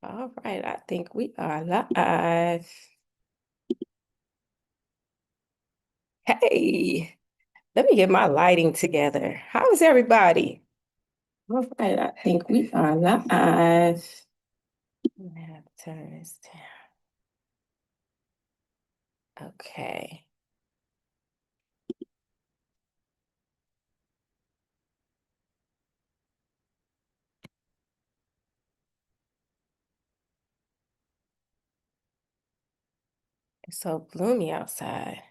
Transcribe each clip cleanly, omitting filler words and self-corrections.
All right, I think we are live. Hey, let me get my lighting together. How is everybody? All right, I think we are live. I'm gonna have to turn this down. Okay. It's so gloomy outside.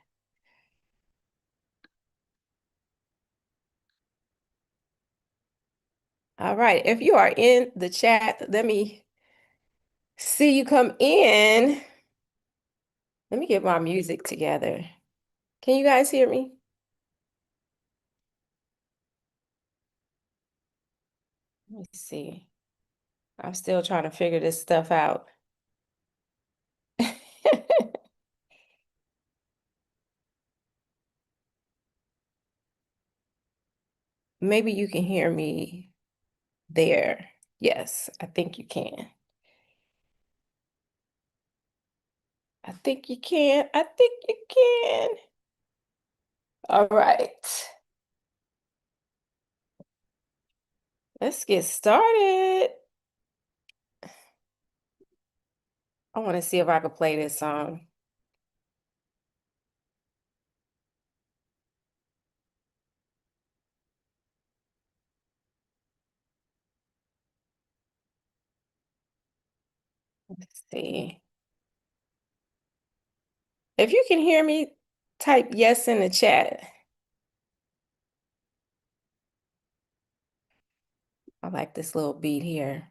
All right, if you are in the chat, let me see you come in. Let me get my music together. Can you guys hear me? Let me see. I'm still trying to figure this stuff out. Maybe you can hear me there. Yes, I think you can. I think you can. I think you can. All right. Let's get started. I want to see if I can play this song. Let's see. If you can hear me, type yes in the chat. I like this little beat here.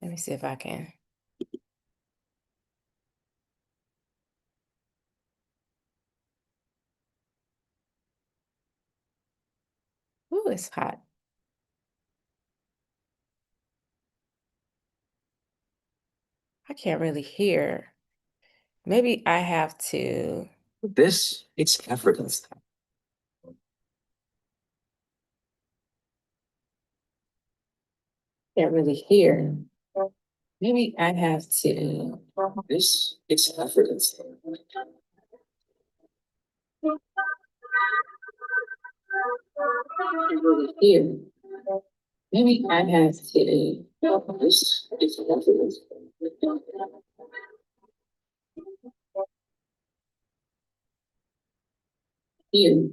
Let me see if I can. Ooh, it's hot. I can't really hear. Maybe I have to. This, it's effortless. Can't really hear. Maybe I have to. This, it's effortless. Can't really hear. Maybe I have to. This, it's effortless. Hear.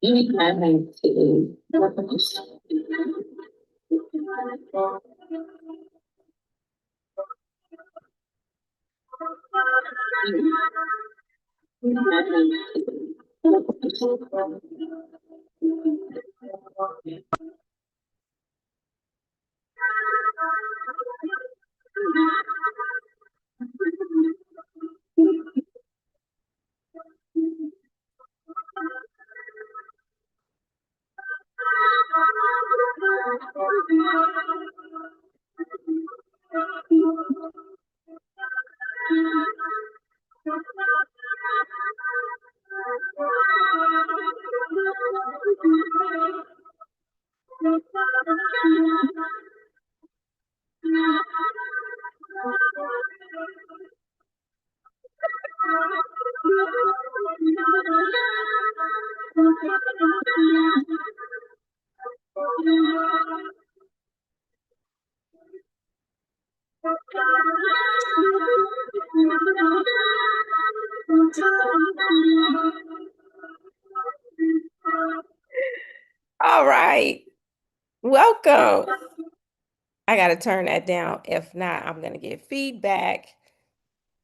Maybe I have to. All right. Welcome. I got to turn that down. If not, I'm going to get feedback.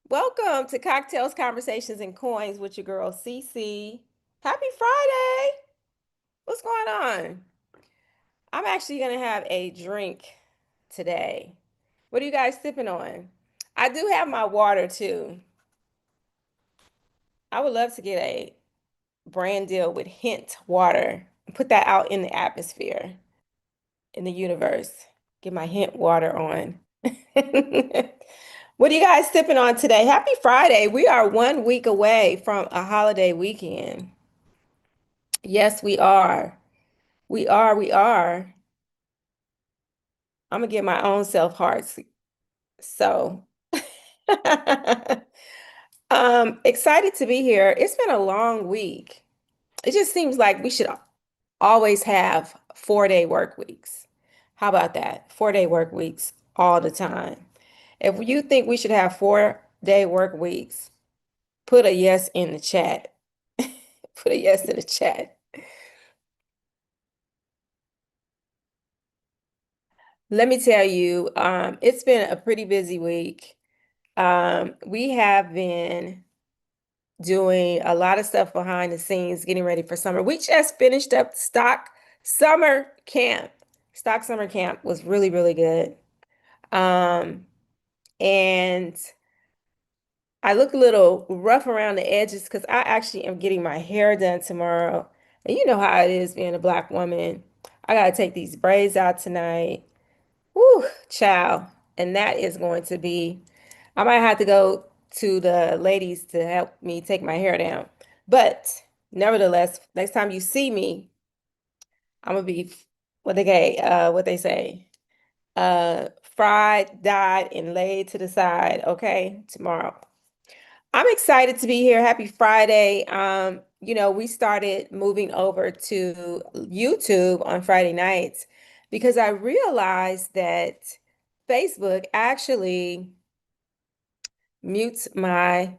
Welcome to Cocktails, Conversations, and Coins with your girl, Cece. Happy Friday. What's going on? I'm actually going to have a drink today. What are you guys sipping on? I do have my water too. I would love to get a brand deal with Hint Water. Put that out in the atmosphere, in the universe. Get my Hint Water on. What are you guys sipping on today? Happy Friday. We are 1 week away from a holiday weekend. Yes, we are. We are. I'm gonna give my own self hearts. So, excited to be here. It's been a long week. It just seems like we should always have 4-day work weeks. How about that? 4-day work weeks all the time. If you think we should have 4-day work weeks, put a yes in the chat. Put a yes in the chat. Let me tell you, it's been a pretty busy week. We have been doing a lot of stuff behind the scenes, getting ready for summer. We just finished up Stock Summer Camp. Stock Summer Camp was really, really good. Um, and I look a little rough around the edges because I actually am getting my hair done tomorrow. And you know how it is being a Black woman. I gotta take these braids out tonight. Whew, child. And that is going to be, I might have to go to the ladies to help me take my hair down. But nevertheless, next time you see me, I'm gonna be what they say, fried, dyed, and laid to the side, okay, tomorrow. I'm excited to be here. Happy Friday. We started moving over to YouTube on Friday nights because I realized that Facebook actually mutes my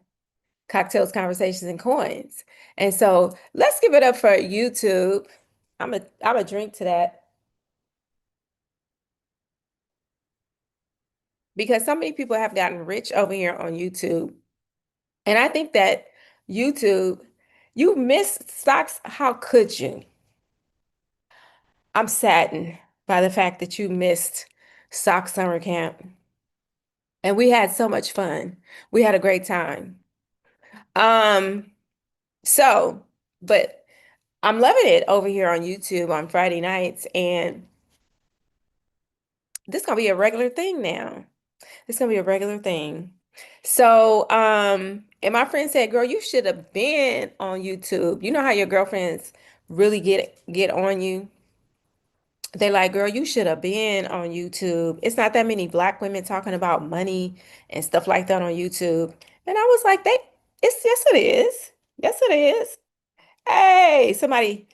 cocktails, conversations, and coins. And so let's give it up for YouTube. I'm a drink to that because so many people have gotten rich over here on YouTube. And I think that YouTube, you missed stocks. How could you? I'm saddened by the fact that you missed Stock Summer Camp. And we had so much fun. We had a great time. Um, so, but I'm loving it over here on YouTube on Friday nights, and this gonna be a regular thing now. This gonna be a regular thing. So, and my friend said, "Girl, you should have been on YouTube." You know how your girlfriends really get on you? They're like, "Girl, you should have been on YouTube. It's not that many Black women talking about money and stuff like that on YouTube." And I was like, yes, it is. Yes, it is. Hey, somebody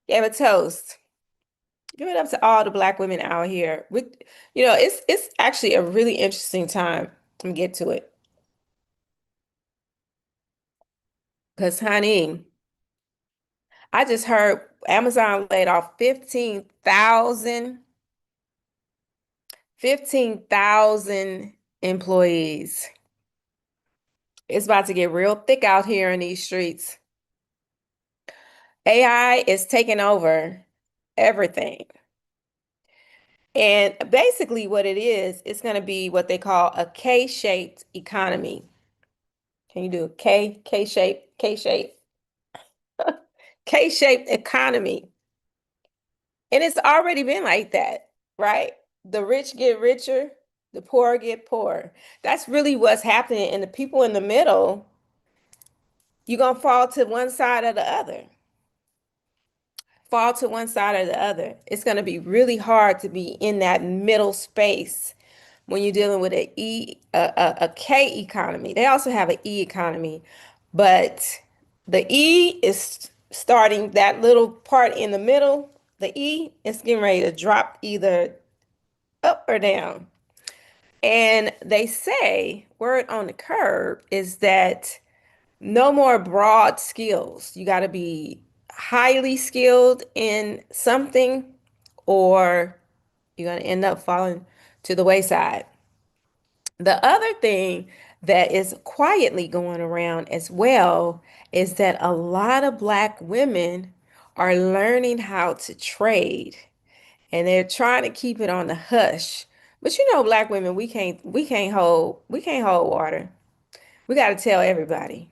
gave a toast. Give it up to all the Black women out here. It's actually a really interesting time. Let me get to it. Because, honey, I just heard Amazon laid off 15,000 employees. It's about to get real thick out here in these streets. AI is taking over everything. And basically, what it is, it's going to be what they call a K-shaped economy. Can you do a K-shaped economy? And it's already been like that, right? The rich get richer, the poor get poorer. That's really what's happening. And the people in the middle, you're going to fall to one side or the other. Fall to one side or the other. It's going to be really hard to be in that middle space when you're dealing with a K economy. They also have an E economy, but the E is starting that little part in the middle. The E is getting ready to drop either up or down. And they say, word on the curb is that no more broad skills. You got to be highly skilled in something, or you're going to end up falling to the wayside. The other thing that is quietly going around as well is that a lot of Black women are learning how to trade, and they're trying to keep it on the hush. But Black women, we can't hold water. We got to tell everybody.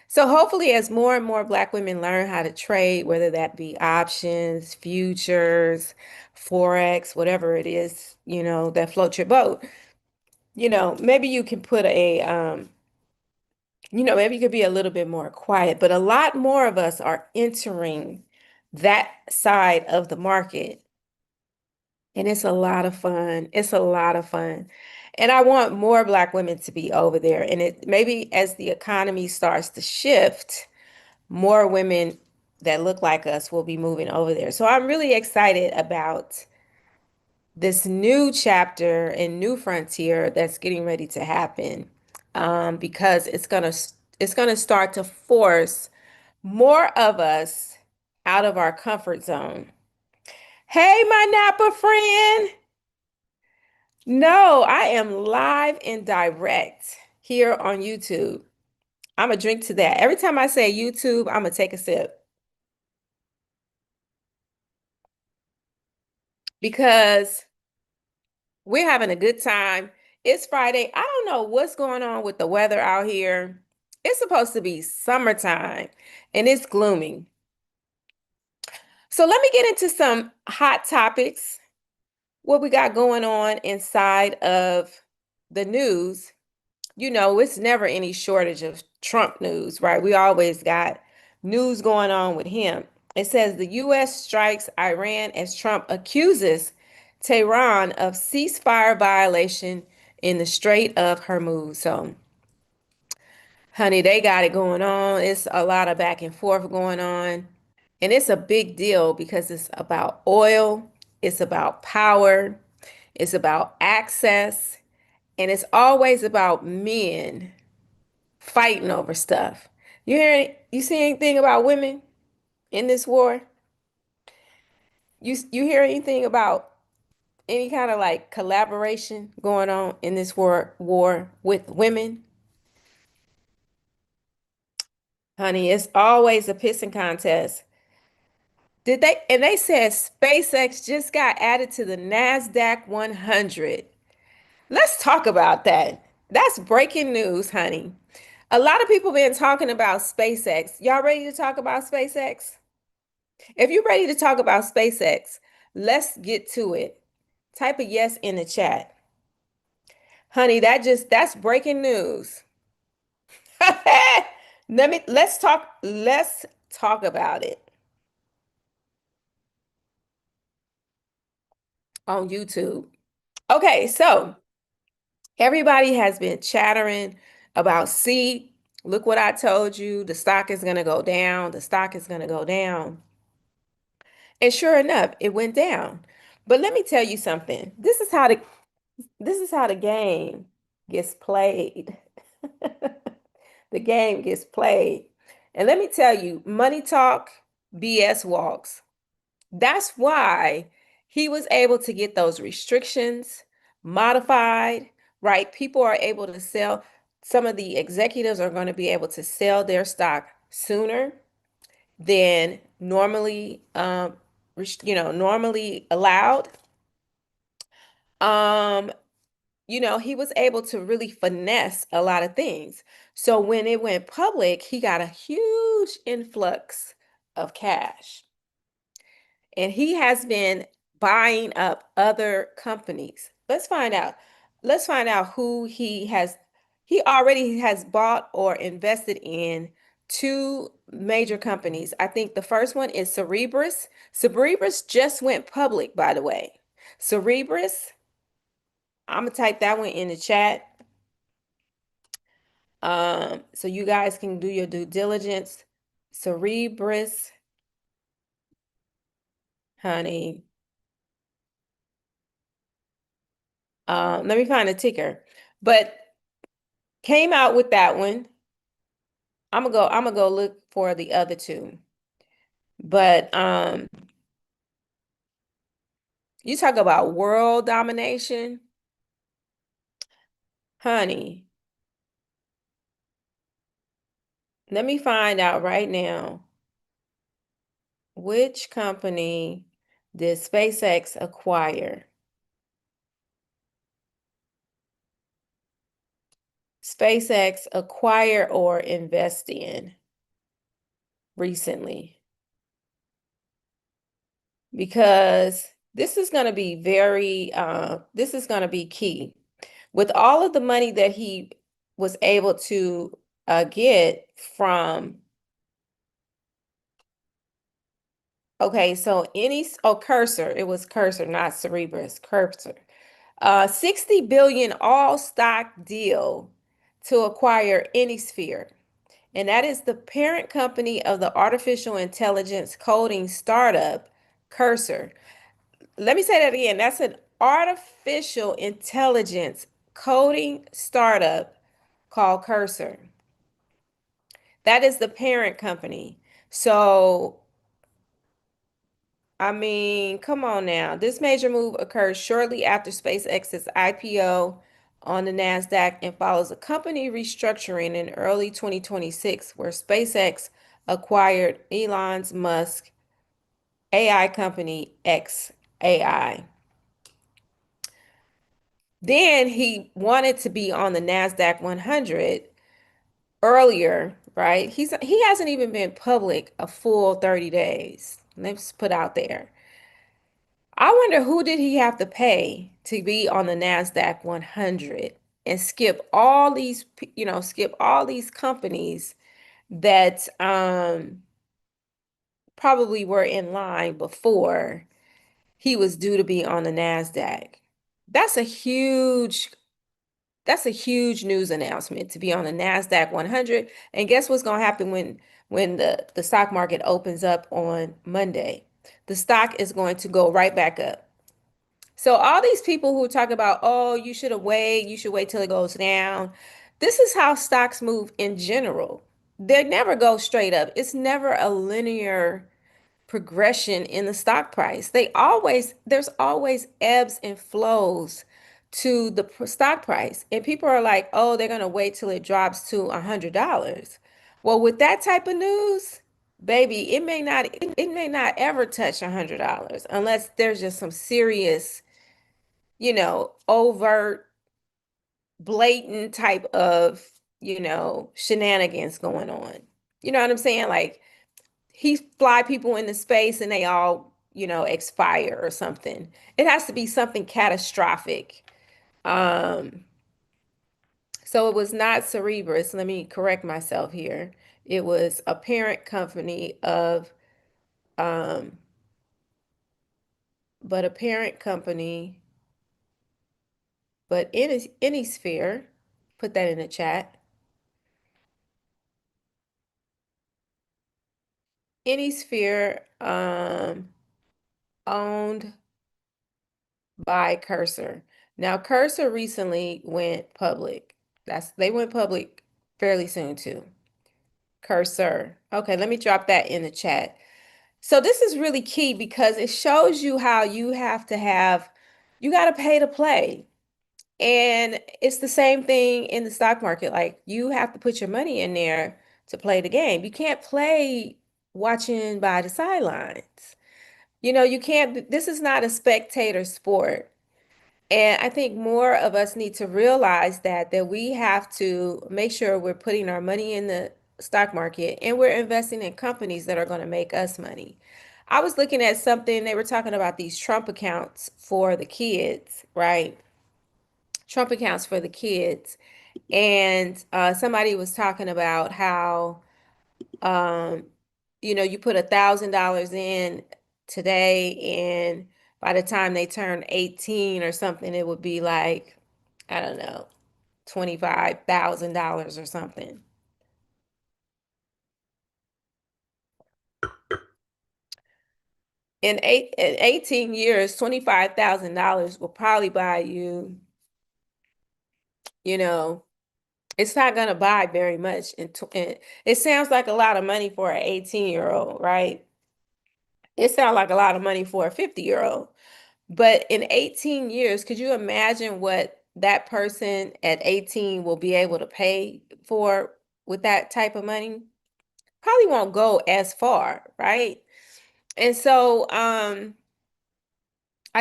So hopefully, as more and more Black women learn how to trade, whether that be options, futures, forex, whatever it is, that floats your boat, maybe you can maybe you could be a little bit more quiet, but a lot more of us are entering that side of the market. And it's a lot of fun. It's a lot of fun. And I want more Black women to be over there. And it maybe as the economy starts to shift, more women that look like us will be moving over there. So I'm really excited about this new chapter and new frontier that's getting ready to happen, because it's gonna start to force more of us out of our comfort zone. Hey, my Napa friend. No, I am live and direct here on YouTube. I'm gonna drink to that. Every time I say YouTube, I'm gonna take a sip because we're having a good time. It's Friday. I don't know what's going on with the weather out here. It's supposed to be summertime and it's gloomy. So let me get into some hot topics, what we got going on inside of the news. You know, it's never any shortage of Trump news, right? We always got news going on with him. It says the U.S. strikes Iran as Trump accuses Tehran of ceasefire violation in the Strait of Hormuz. So, honey, they got it going on. It's a lot of back and forth going on. And it's a big deal because it's about oil, it's about power, it's about access, and it's always about men fighting over stuff. You see anything about women in this war? You hear anything about any kind of like collaboration going on in this war with women? Honey, it's always a pissing contest. They said SpaceX just got added to the NASDAQ 100. Let's talk about that. That's breaking news, honey. A lot of people been talking about SpaceX. Y'all ready to talk about SpaceX? If you're ready to talk about SpaceX, let's get to it. Type a yes in the chat. Honey, that's breaking news. Let's talk about it on YouTube. Okay, so everybody has been chattering about, see, look what I told you, the stock is going to go down, the stock is going to go down. And sure enough, it went down. But let me tell you something. This is how the game gets played. The game gets played. And let me tell you, money talk, BS walks. That's why he was able to get those restrictions modified, right? People are able to sell. Some of the executives are going to be able to sell their stock sooner than normally, normally allowed. Um, he was able to really finesse a lot of things. So when it went public, he got a huge influx of cash. And he has been buying up other companies. Let's find out. Let's find out who he has. He already has bought or invested in two major companies. I think the first one is Cerebras. Cerebras just went public, by the way. Cerebras, I'm gonna type that one in the chat. So you guys can do your due diligence. Cerebras, honey. Let me find a ticker. But came out with that one. I'm gonna go look for the other two. But you talk about world domination, honey. Let me find out right now which company did SpaceX acquire? SpaceX acquire or invest in recently? Because this is going to be this is going to be key. With all of the money that he was able to get from Okay, so Cursor, it was Cursor, not Cerebrus, Cursor. 60 billion all stock deal to acquire AnySphere. And that is the parent company of the artificial intelligence coding startup Cursor. Let me say that again. That's an artificial intelligence coding startup called Cursor. That is the parent company. So, I mean, come on now. This major move occurs shortly after SpaceX's IPO on the NASDAQ and follows a company restructuring in early 2026, where SpaceX acquired Elon Musk AI company xAI. Then he wanted to be on the NASDAQ 100 earlier, right? He hasn't even been public a full 30 days. Let's put out there. I wonder who did he have to pay to be on the NASDAQ 100 and skip all these companies that probably were in line before he was due to be on the NASDAQ. That's a huge That's a huge news announcement to be on the NASDAQ 100. And guess what's going to happen when the stock market opens up on Monday? The stock is going to go right back up. So all these people who talk about, oh, you should wait till it goes down. This is how stocks move in general. They never go straight up. It's never a linear progression in the stock price. There's always ebbs and flows to the stock price. And people are like, oh, they're going to wait till it drops to $100. Well, with that type of news, baby, it may not ever touch $100 unless there's just some serious, overt, blatant type of, shenanigans going on. You know what I'm saying? Like he fly people into space and they all, expire or something. It has to be something catastrophic. Um, so it was not Cerebrus. Let me correct myself here. It was a parent company of, um, but a parent company, but any sphere. Put that in the chat. Any sphere, owned by Cursor. Now, Cursor recently went public. They went public fairly soon too. Cursor. Okay, let me drop that in the chat. So this is really key because it shows you how you got to pay to play. And it's the same thing in the stock market. Like you have to put your money in there to play the game. You can't play watching by the sidelines. You can't, this is not a spectator sport. And I think more of us need to realize that we have to make sure we're putting our money in the stock market and we're investing in companies that are going to make us money. I was looking at something, they were talking about these Trump accounts for the kids, right? Trump accounts for the kids. And somebody was talking about how um, you put $1,000 in today, and by the time they turn 18 or something, it would be like, I don't know, $25,000 or something. In 18 years, $25,000 will probably buy you, you know, it's not going to buy very much. And it sounds like a lot of money for an 18-year-old, right? It sounds like a lot of money for a 50-year-old. But in 18 years, could you imagine what that person at 18 will be able to pay for with that type of money? Probably won't go as far, right? And so I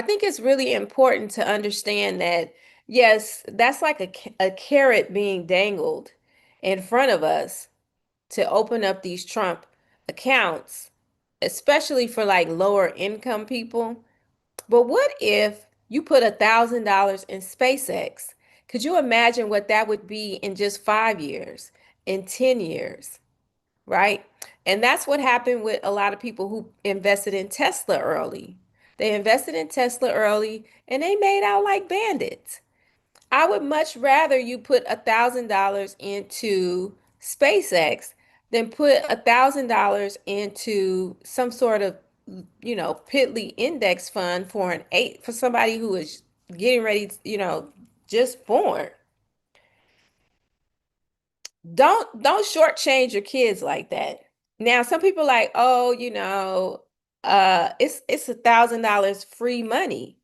think it's really important to understand that, yes, that's like a carrot being dangled in front of us to open up these Trump accounts, especially for like lower income people. But what if you put $1,000 in SpaceX? Could you imagine what that would be in just 5 years, in 10 years, right? And that's what happened with a lot of people who invested in Tesla early. They invested in Tesla early and they made out like bandits. I would much rather you put $1,000 into SpaceX than put $1,000 into some sort of, piddly index fund for an eight for somebody who is getting ready, just born. Don't shortchange your kids like that. Now, some people like, oh, it's $1,000 free money.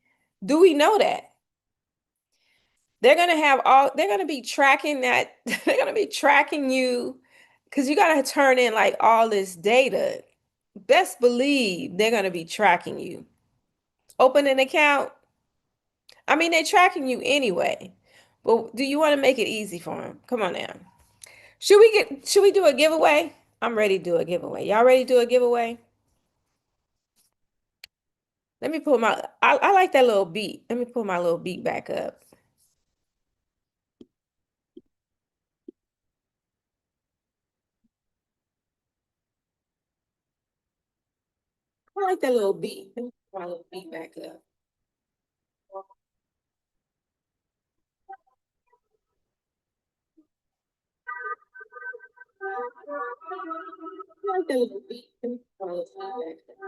Do we know that? They're gonna be tracking that, they're gonna be tracking you because you gotta turn in like all this data. Best believe they're gonna be tracking you. Open an account. I mean, they're tracking you anyway. But do you want to make it easy for them? Come on now. Should we do a giveaway? I'm ready to do a giveaway. Y'all ready to do a giveaway? Let me pull I like that little beat. Let me pull my little beat back up. I like that little beat. Let me pull my little beat back up. I like that little beat. Let me pull my little beat back up.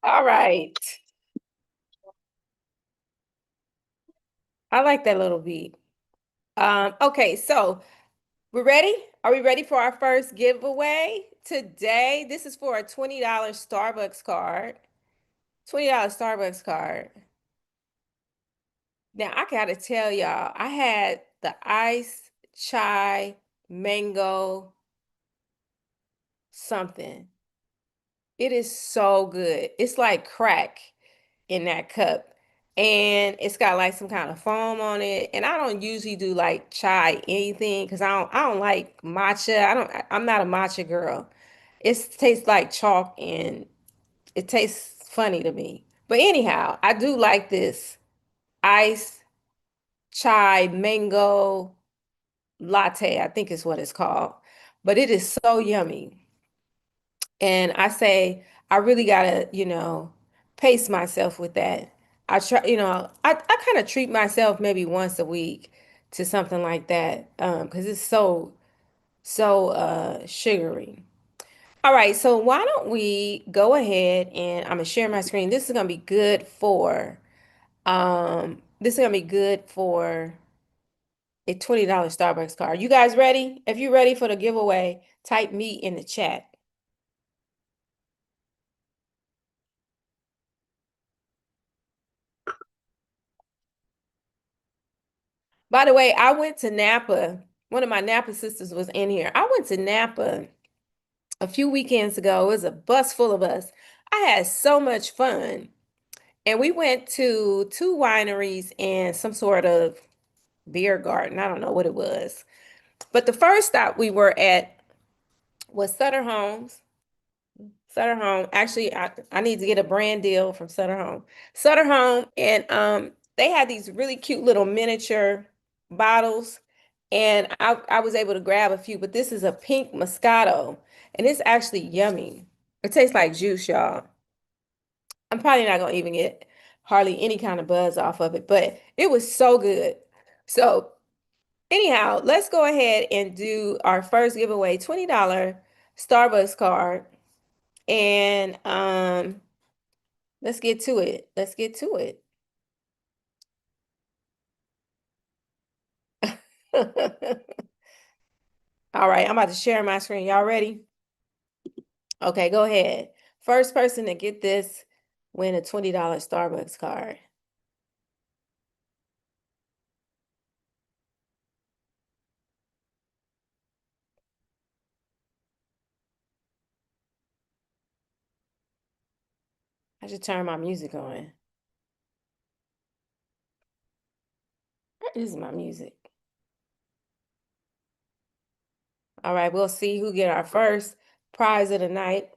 All right. I like that little beat. Okay, so we're ready? Are we ready for our first giveaway today? This is for a $20 Starbucks card. $20 Starbucks card. Now, I gotta tell y'all, I had the ice chai mango something. It is so good. It's like crack in that cup. And it's got like some kind of foam on it. And I don't usually do like chai anything because I don't like matcha. I'm not a matcha girl. It tastes like chalk and it tastes funny to me. But anyhow, I do like this ice chai mango latte, I think is what it's called. But it is so yummy. And I say, I really gotta, pace myself with that. I try, I kind of treat myself maybe once a week to something like that. Because it's so sugary. All right, so why don't we go ahead and I'm gonna share my screen. This is gonna be good for a $20 Starbucks card. You guys ready? If you're ready for the giveaway, type me in the chat. By the way, I went to Napa. One of my Napa sisters was in here. I went to Napa a few weekends ago. It was a bus full of us. I had so much fun. And we went to two wineries and some sort of beer garden. I don't know what it was. But the first stop we were at was Sutter Homes. Sutter Home. Actually, I need to get a brand deal from Sutter Home. Sutter Home, and they had these really cute little miniature bottles, and I was able to grab a few. But this is a pink Moscato, and it's actually yummy. It tastes like juice, y'all. I'm probably not gonna even get hardly any kind of buzz off of it, but it was so good. So Anyhow, let's go ahead and do our first giveaway, $20 Starbucks card. And let's get to it. Let's get to it. All right, I'm about to share my screen. Y'all ready? Okay, go ahead. First person to get this win a $20 Starbucks card. I should turn my music on. Where is my music? All right, we'll see who get our first prize of the night.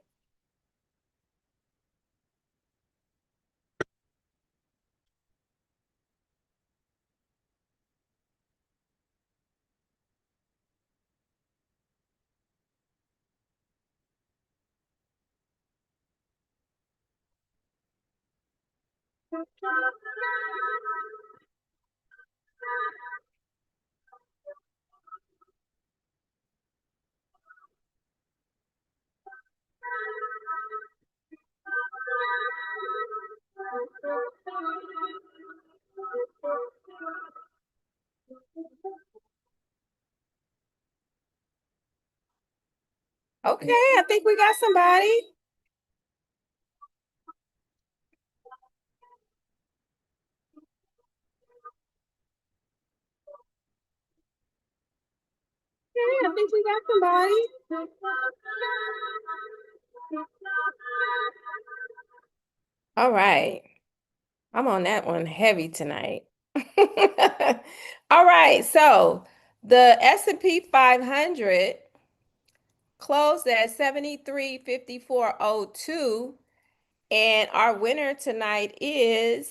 Okay, I think we got somebody. Yeah, I think we got somebody. All right. I'm on that one heavy tonight. All right, so the S&P 500 closed at 73.5402, and our winner tonight is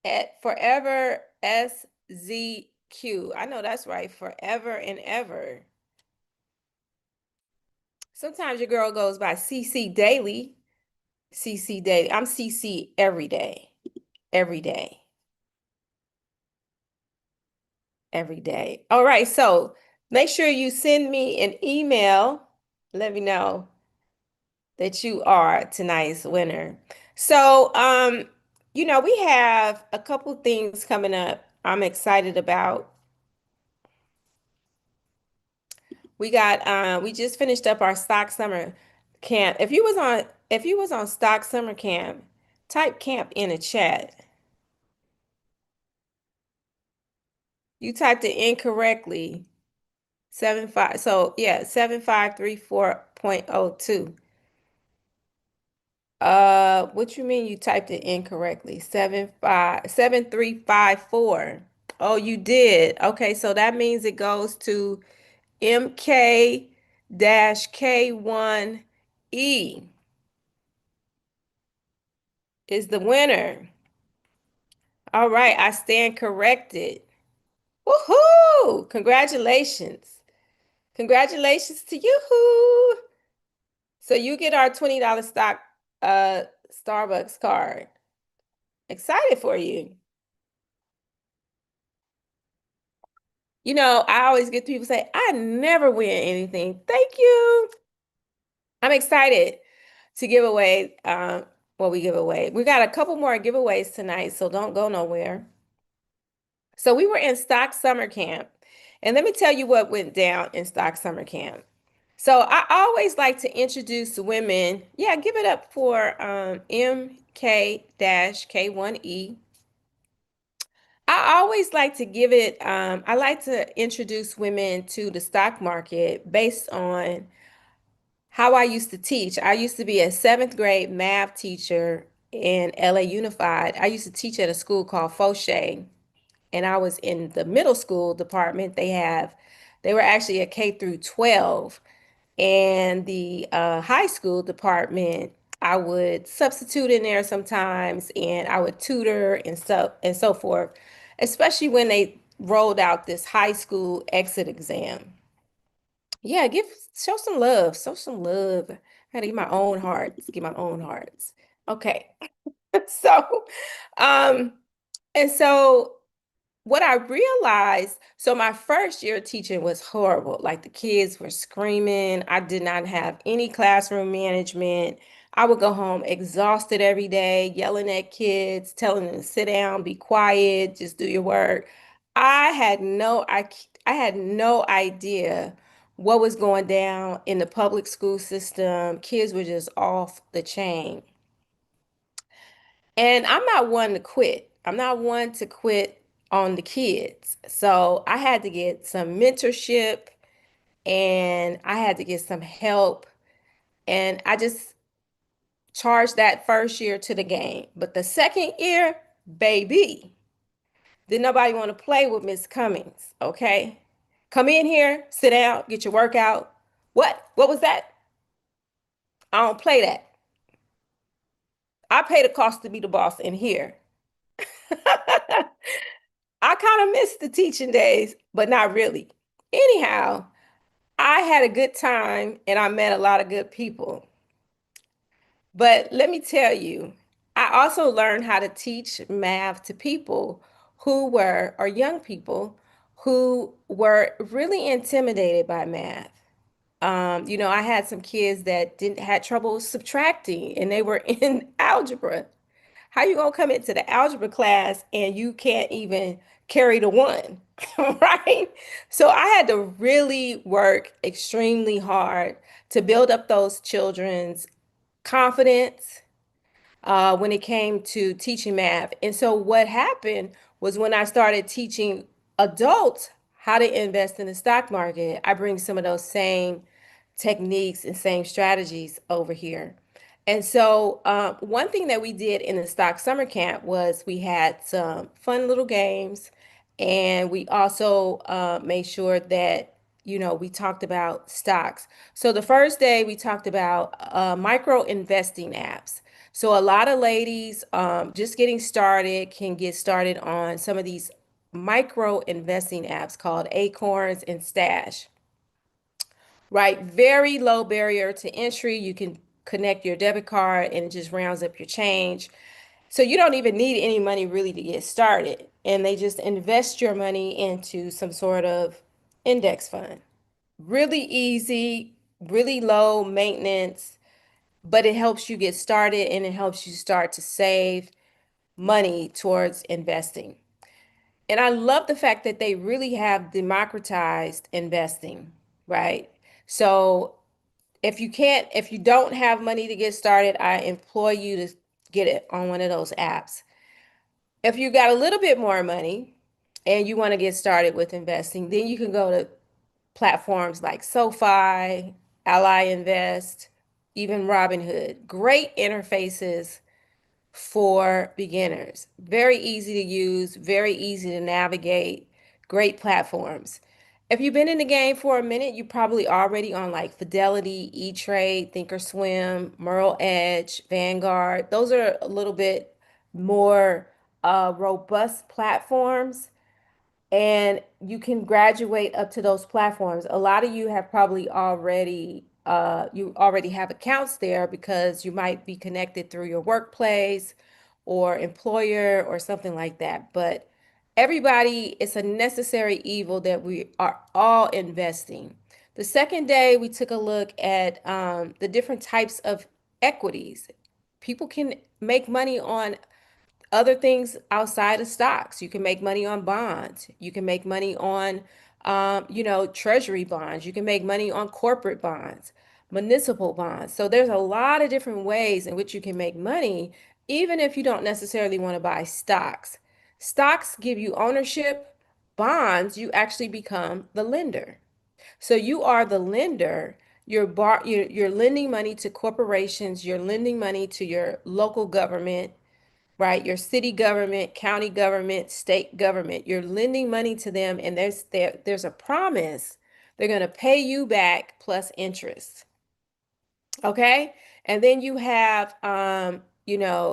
at Forever SZQ. I know that's right, Forever and Ever. Sometimes your girl goes by CC Daily. CC Daily. I'm CC every day. Every day. Every day. All right, so make sure you send me an email. Let me know that you are tonight's winner. So, we have a couple things coming up I'm excited about. We just finished up our stock summer camp. If you was on stock summer camp, type camp in the chat. You typed it incorrectly. 75. So yeah, 7534.02. What you mean you typed it incorrectly? 7354. Oh, you did. Okay, so that means it goes to MK-K1E is the winner. All right, I stand corrected. Woohoo! Congratulations. Congratulations to you. So you get our $20 stock uh Starbucks card. Excited for you. I always get people say, I never win anything. Thank you. I'm excited to give away what we give away. We got a couple more giveaways tonight, so don't go nowhere. So we were in stock summer camp, and let me tell you what went down in stock summer camp. So I always like to introduce women. Yeah, give it up for MK-K1E. I always like to give it, I like to introduce women to the stock market based on how I used to teach. I used to be a seventh grade math teacher in LA Unified. I used to teach at a school called Fauché, and I was in the middle school department. They were actually a K through 12, and the high school department, I would substitute in there sometimes, and I would tutor and so forth, especially when they rolled out this high school exit exam. Yeah, show some love, show some love. I gotta give my own hearts, give my own hearts. Okay. So, um, and so what I realized, so my first year teaching was horrible. Like the kids were screaming. I did not have any classroom management. I would go home exhausted every day, yelling at kids, telling them to sit down, be quiet, just do your work. I had no idea what was going down in the public school system. Kids were just off the chain. And I'm not one to quit. I'm not one to quit on the kids. So I had to get some mentorship and I had to get some help. And I just charged that first year to the game. But the second year, baby, did nobody want to play with Miss Cummings? Okay. Come in here, sit down, get your workout. What? What was that? I don't play that. I pay the cost to be the boss in here. I kind of miss the teaching days, but not really. Anyhow, I had a good time and I met a lot of good people. But let me tell you, I also learned how to teach math to people or young people who were really intimidated by math. I had some kids that didn't had trouble subtracting and they were in algebra. How you gonna come into the algebra class and you can't even carry the one, right? So I had to really work extremely hard to build up those children's confidence when it came to teaching math. And so what happened was when I started teaching adults how to invest in the stock market, I bring some of those same techniques and same strategies over here. And so, one thing that we did in the stock summer camp was we had some fun little games, and we also made sure that, we talked about stocks. So, the first day we talked about micro investing apps. So, a lot of ladies just getting started can get started on some of these micro investing apps called Acorns and Stash, right? Very low barrier to entry. You can connect your debit card and it just rounds up your change. So you don't even need any money really to get started. And they just invest your money into some sort of index fund. Really easy, really low maintenance, but it helps you get started and it helps you start to save money towards investing. And I love the fact that they really have democratized investing, right? So if you don't have money to get started, I implore you to get it on one of those apps. If you got a little bit more money and you want to get started with investing, then you can go to platforms like SoFi, Ally Invest, even Robinhood. Great interfaces for beginners. Very easy to use, very easy to navigate, great platforms. If you've been in the game for a minute, you're probably already on like Fidelity, E-Trade, Thinkorswim, Merle Edge, Vanguard. Those are a little bit more robust platforms and you can graduate up to those platforms. A lot of you have probably you already have accounts there because you might be connected through your workplace or employer or something like that. But everybody, it's a necessary evil that we are all investing. The second day, we took a look at the different types of equities. People can make money on other things outside of stocks. You can make money on bonds. You can make money on, treasury bonds. You can make money on corporate bonds, municipal bonds. So there's a lot of different ways in which you can make money, even if you don't necessarily want to buy stocks. Stocks give you ownership. Bonds, you actually become the lender. So you are the lender. You're lending money to corporations. You're lending money to your local government, right? Your city government, county government, state government. You're lending money to them, and there's a promise they're going to pay you back plus interest. Okay? And then you have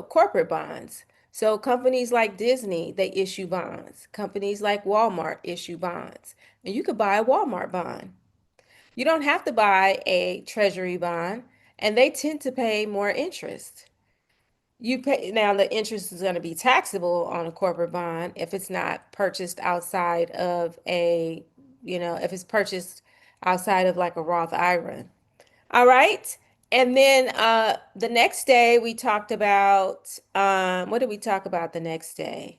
corporate bonds. So companies like Disney, they issue bonds. Companies like Walmart issue bonds. And you could buy a Walmart bond. You don't have to buy a treasury bond, and they tend to pay more interest. You pay now the interest is going to be taxable on a corporate bond if it's not purchased outside of a, if it's purchased outside of like a Roth IRA. All right. And then the next day we talked about what did we talk about the next day?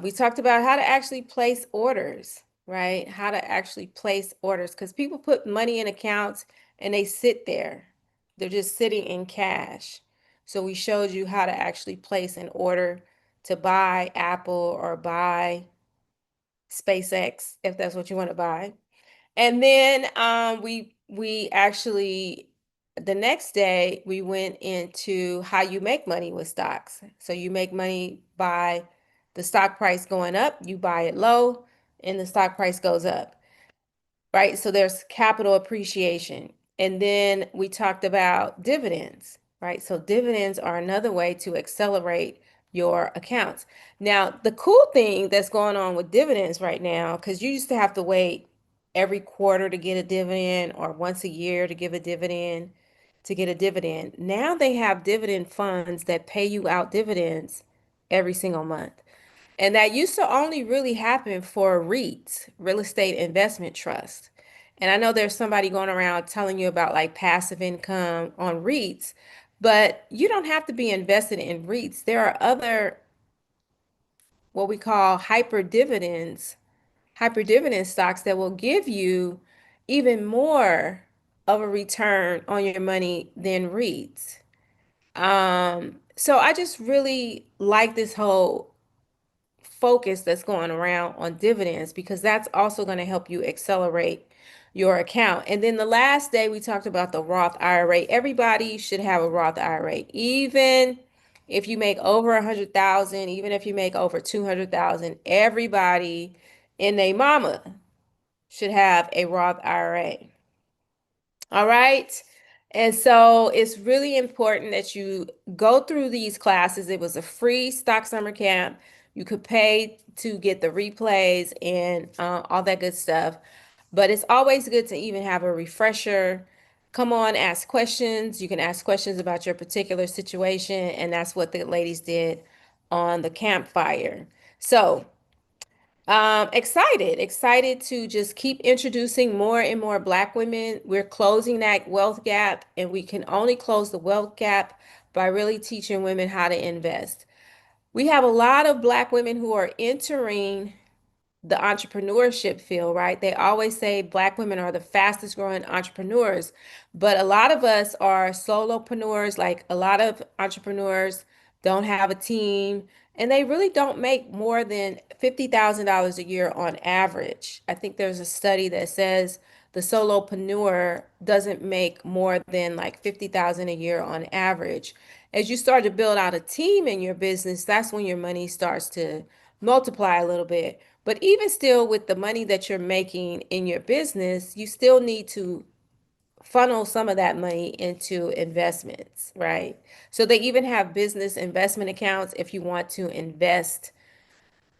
We talked about how to actually place orders, right? How to actually place orders because people put money in accounts and they sit there. They're just sitting in cash. So we showed you how to actually place an order to buy Apple or buy SpaceX if that's what you want to buy. And then we actually the next day we went into how you make money with stocks. So you make money by the stock price going up, you buy it low, and the stock price goes up, right? So there's capital appreciation. And then we talked about dividends, right? So dividends are another way to accelerate your accounts. Now, the cool thing that's going on with dividends right now, because you used to have to wait every quarter to get a dividend or once a year to give a dividend, to get a dividend. Now they have dividend funds that pay you out dividends every single month. And that used to only really happen for REITs, real estate investment trust. And I know there's somebody going around telling you about like passive income on REITs, but you don't have to be invested in REITs. There are other, what we call hyper dividend stocks that will give you even more of a return on your money than REITs. So I just really like this whole focus that's going around on dividends because that's also going to help you accelerate your account. And then the last day we talked about the Roth IRA. Everybody should have a Roth IRA, even if you make over 100,000, even if you make over 200,000. Everybody in their mama should have a Roth IRA. All right. And so it's really important that you go through these classes. It was a free stock summer camp. You could pay to get the replays and all that good stuff. But it's always good to even have a refresher. Come on, ask questions. You can ask questions about your particular situation. And that's what the ladies did on the campfire. So, excited to just keep introducing more and more Black women. We're closing that wealth gap, and we can only close the wealth gap by really teaching women how to invest. We have a lot of Black women who are entering the entrepreneurship field, right? They always say Black women are the fastest growing entrepreneurs, but a lot of us are solopreneurs. Like a lot of entrepreneurs don't have a team and they really don't make more than $50,000 a year on average. I think there's a study that says the solopreneur doesn't make more than like 50,000 a year on average. As you start to build out a team in your business, that's when your money starts to multiply a little bit. But even still, with the money that you're making in your business, you still need to funnel some of that money into investments, right? So they even have business investment accounts if you want to invest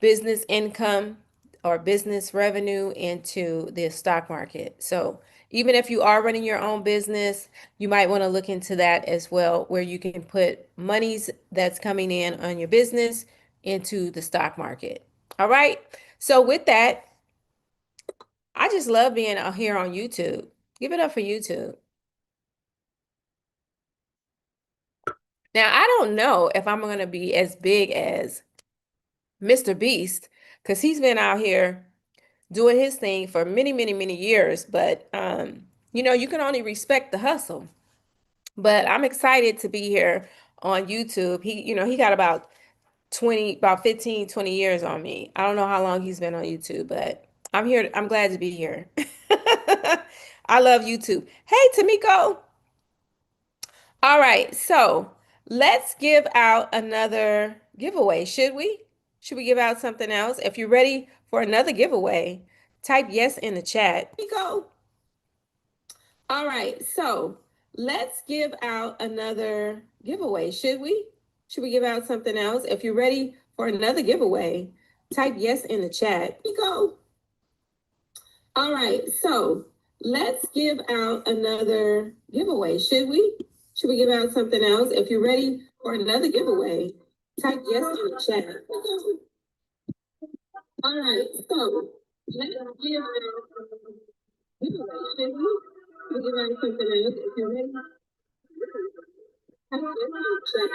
business income or business revenue into the stock market. So even if you are running your own business, you might want to look into that as well, where you can put monies that's coming in on your business into the stock market. All right. So with that, I just love being out here on YouTube. Give it up for YouTube. Now, I don't know if I'm going to be as big as Mr. Beast because he's been out here doing his thing for many, many, many years. But you can only respect the hustle. But I'm excited to be here on YouTube. He got about 15, 20 years on me. I don't know how long he's been on YouTube, but I'm here. I'm glad to be here. I love YouTube. Hey, Tamiko. All right, so let's give out another giveaway, should we? Should we give out something else? If you're ready for another giveaway, type yes in the chat. Here we go. All right, so let's give out another giveaway, should we? Should we give out something else? If you're ready for another giveaway, type yes in the chat. Here we go. All right, so let's give out another giveaway, should we? Should we give out something else? If you're ready For another giveaway, type yes in the chat. All right, so let's give a giveaway, shall we? We'll give out something else if you're ready. Type yes in the chat.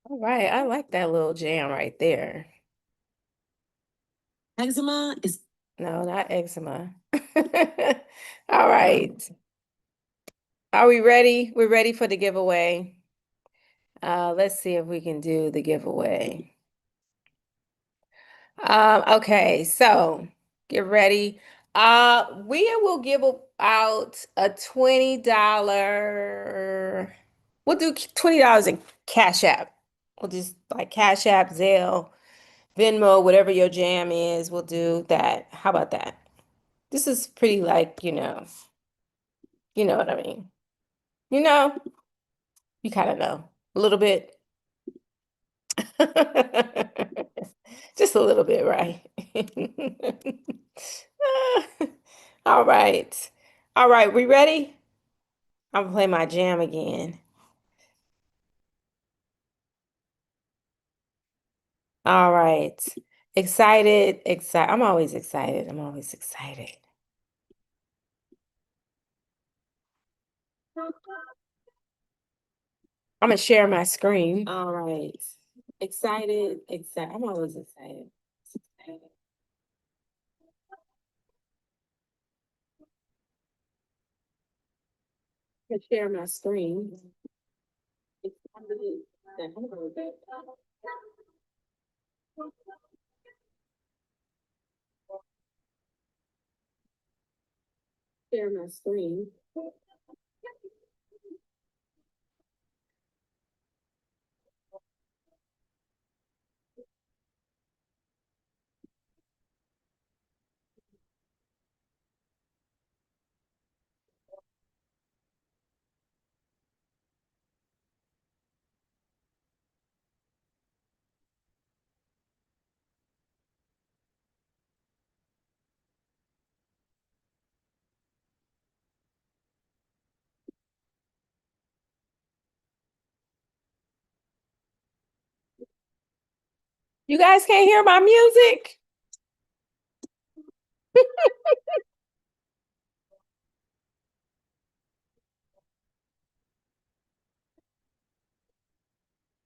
All right, I like that little jam right there. Eczema is No, not eczema. All right. Are we ready? We're ready for the giveaway. Let's see if we can do the giveaway. Okay, so get ready. We will give out a $20. We'll do $20 in Cash App. We'll just like Cash App, Zelle, Venmo, whatever your jam is, we'll do that. How about that? This is pretty like, you know what I mean. You know, you kind of know a little bit. Just a little bit, right? All right. All right, we ready? I'm gonna play my jam again. All right. Excited, excited. I'm always excited. I'm always excited. I'm gonna share my screen. All right. Excited, excited. I'm always excited. Excited. I'm gonna share my screen. Excited. Share my screen. You guys can't hear my music?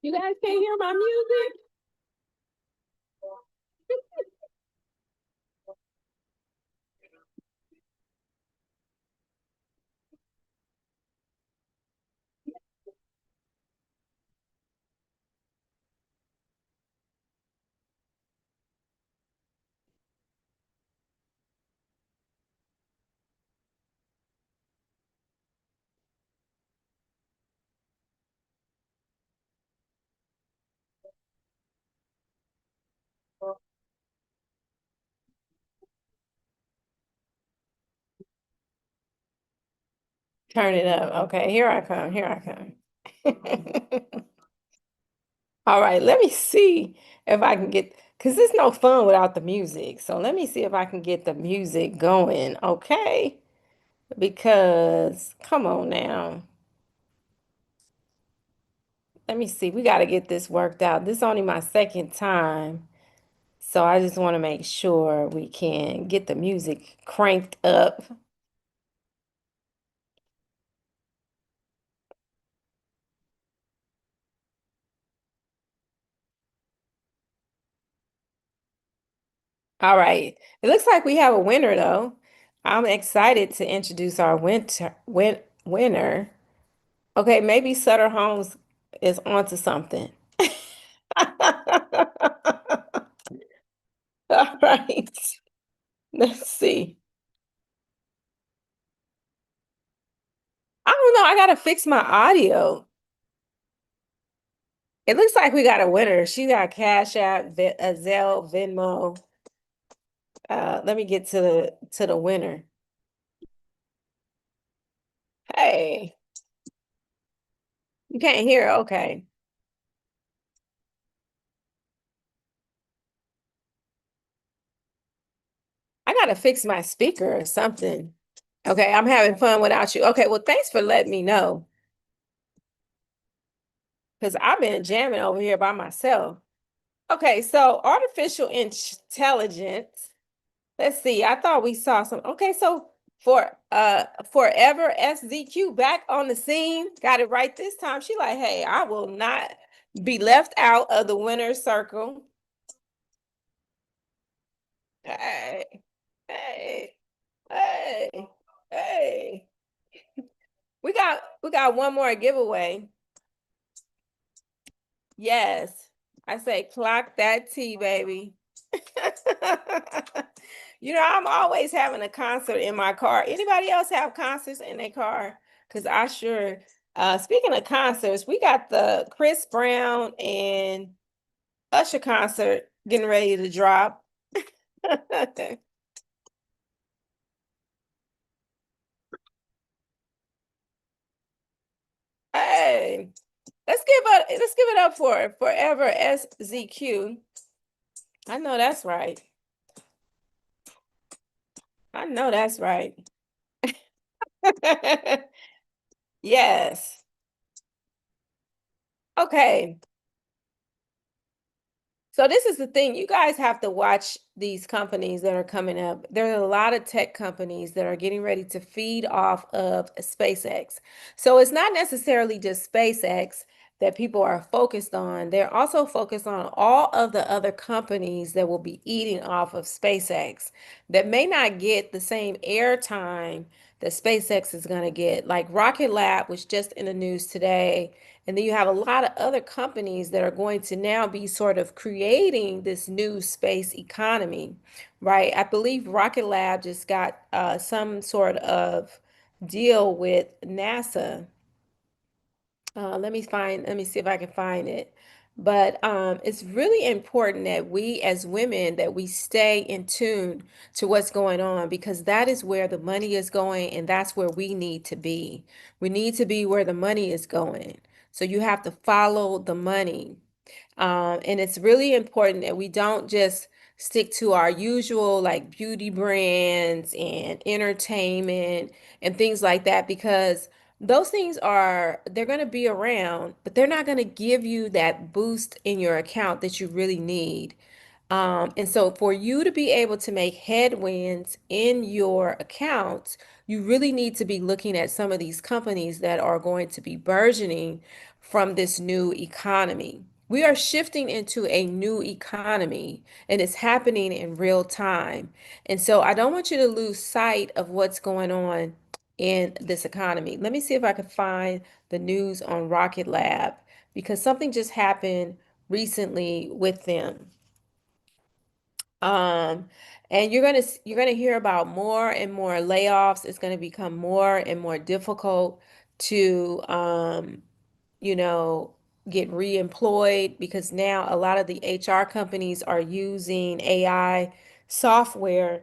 You guys can't hear my music? Turn it up. Okay, here I come. Here I come. All right, let me see if I can get, because it's no fun without the music. So let me see if I can get the music going, okay? Because come on now. Let me see. We got to get this worked out. This is only my second time. So I just want to make sure we can get the music cranked up. All right. It looks like we have a winner though. I'm excited to introduce our winner. Okay, maybe Sutter Holmes is onto something. All right. Let's see. I don't know. I gotta fix my audio. It looks like we got a winner. She got Cash App, Zelle, Venmo. Let me get to the winner. Hey, you can't hear. Okay. I gotta fix my speaker or something. Okay, I'm having fun without you. Okay, well, thanks for letting me know because I've been jamming over here by myself. Okay, so artificial intelligence. Let's see. I thought we saw some. Okay, so forever SZQ back on the scene. Got it right this time. She like, hey, I will not be left out of the winner's circle. Hey, hey, hey, hey. We got one more giveaway. Yes. I say clock that T, baby. You know, I'm always having a concert in my car. Anybody else have concerts in their car? Because I sure, speaking of concerts, we got the Chris Brown and Usher concert getting ready to drop. Hey, let's give it up for Forever SZQ. I know that's right. I know that's right. Yes. Okay. So this is the thing, you guys have to watch these companies that are coming up. There are a lot of tech companies that are getting ready to feed off of SpaceX. So it's not necessarily just SpaceX that people are focused on. They're also focused on all of the other companies that will be eating off of SpaceX that may not get the same airtime that SpaceX is going to get. Like Rocket Lab was just in the news today. And then you have a lot of other companies that are going to now be sort of creating this new space economy, right? I believe Rocket Lab just got some sort of deal with NASA. Let me see if I can find it. But it's really important that we as women that we stay in tune to what's going on because that is where the money is going and that's where we need to be. We need to be where the money is going. So you have to follow the money. And it's really important that we don't just stick to our usual like beauty brands and entertainment and things like that because those things they're going to be around, but they're not going to give you that boost in your account that you really need. And so for you to be able to make headwinds in your accounts, you really need to be looking at some of these companies that are going to be burgeoning from this new economy. We are shifting into a new economy and it's happening in real time. And so I don't want you to lose sight of what's going on in this economy. Let me see if I can find the news on Rocket Lab because something just happened recently with them. Um, and you're gonna hear about more and more layoffs. It's gonna become more and more difficult to you know, get reemployed because now a lot of the HR companies are using AI software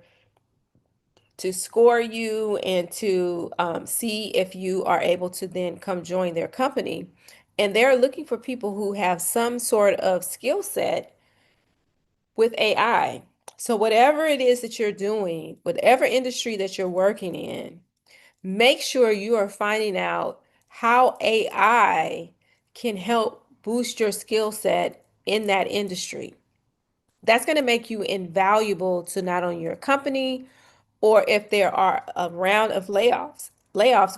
to score you and to see if you are able to then come join their company. And they're looking for people who have some sort of skill set with AI. So, whatever it is that you're doing, whatever industry that you're working in, make sure you are finding out how AI can help boost your skill set in that industry. That's going to make you invaluable to not only your company, or if there are a round of layoffs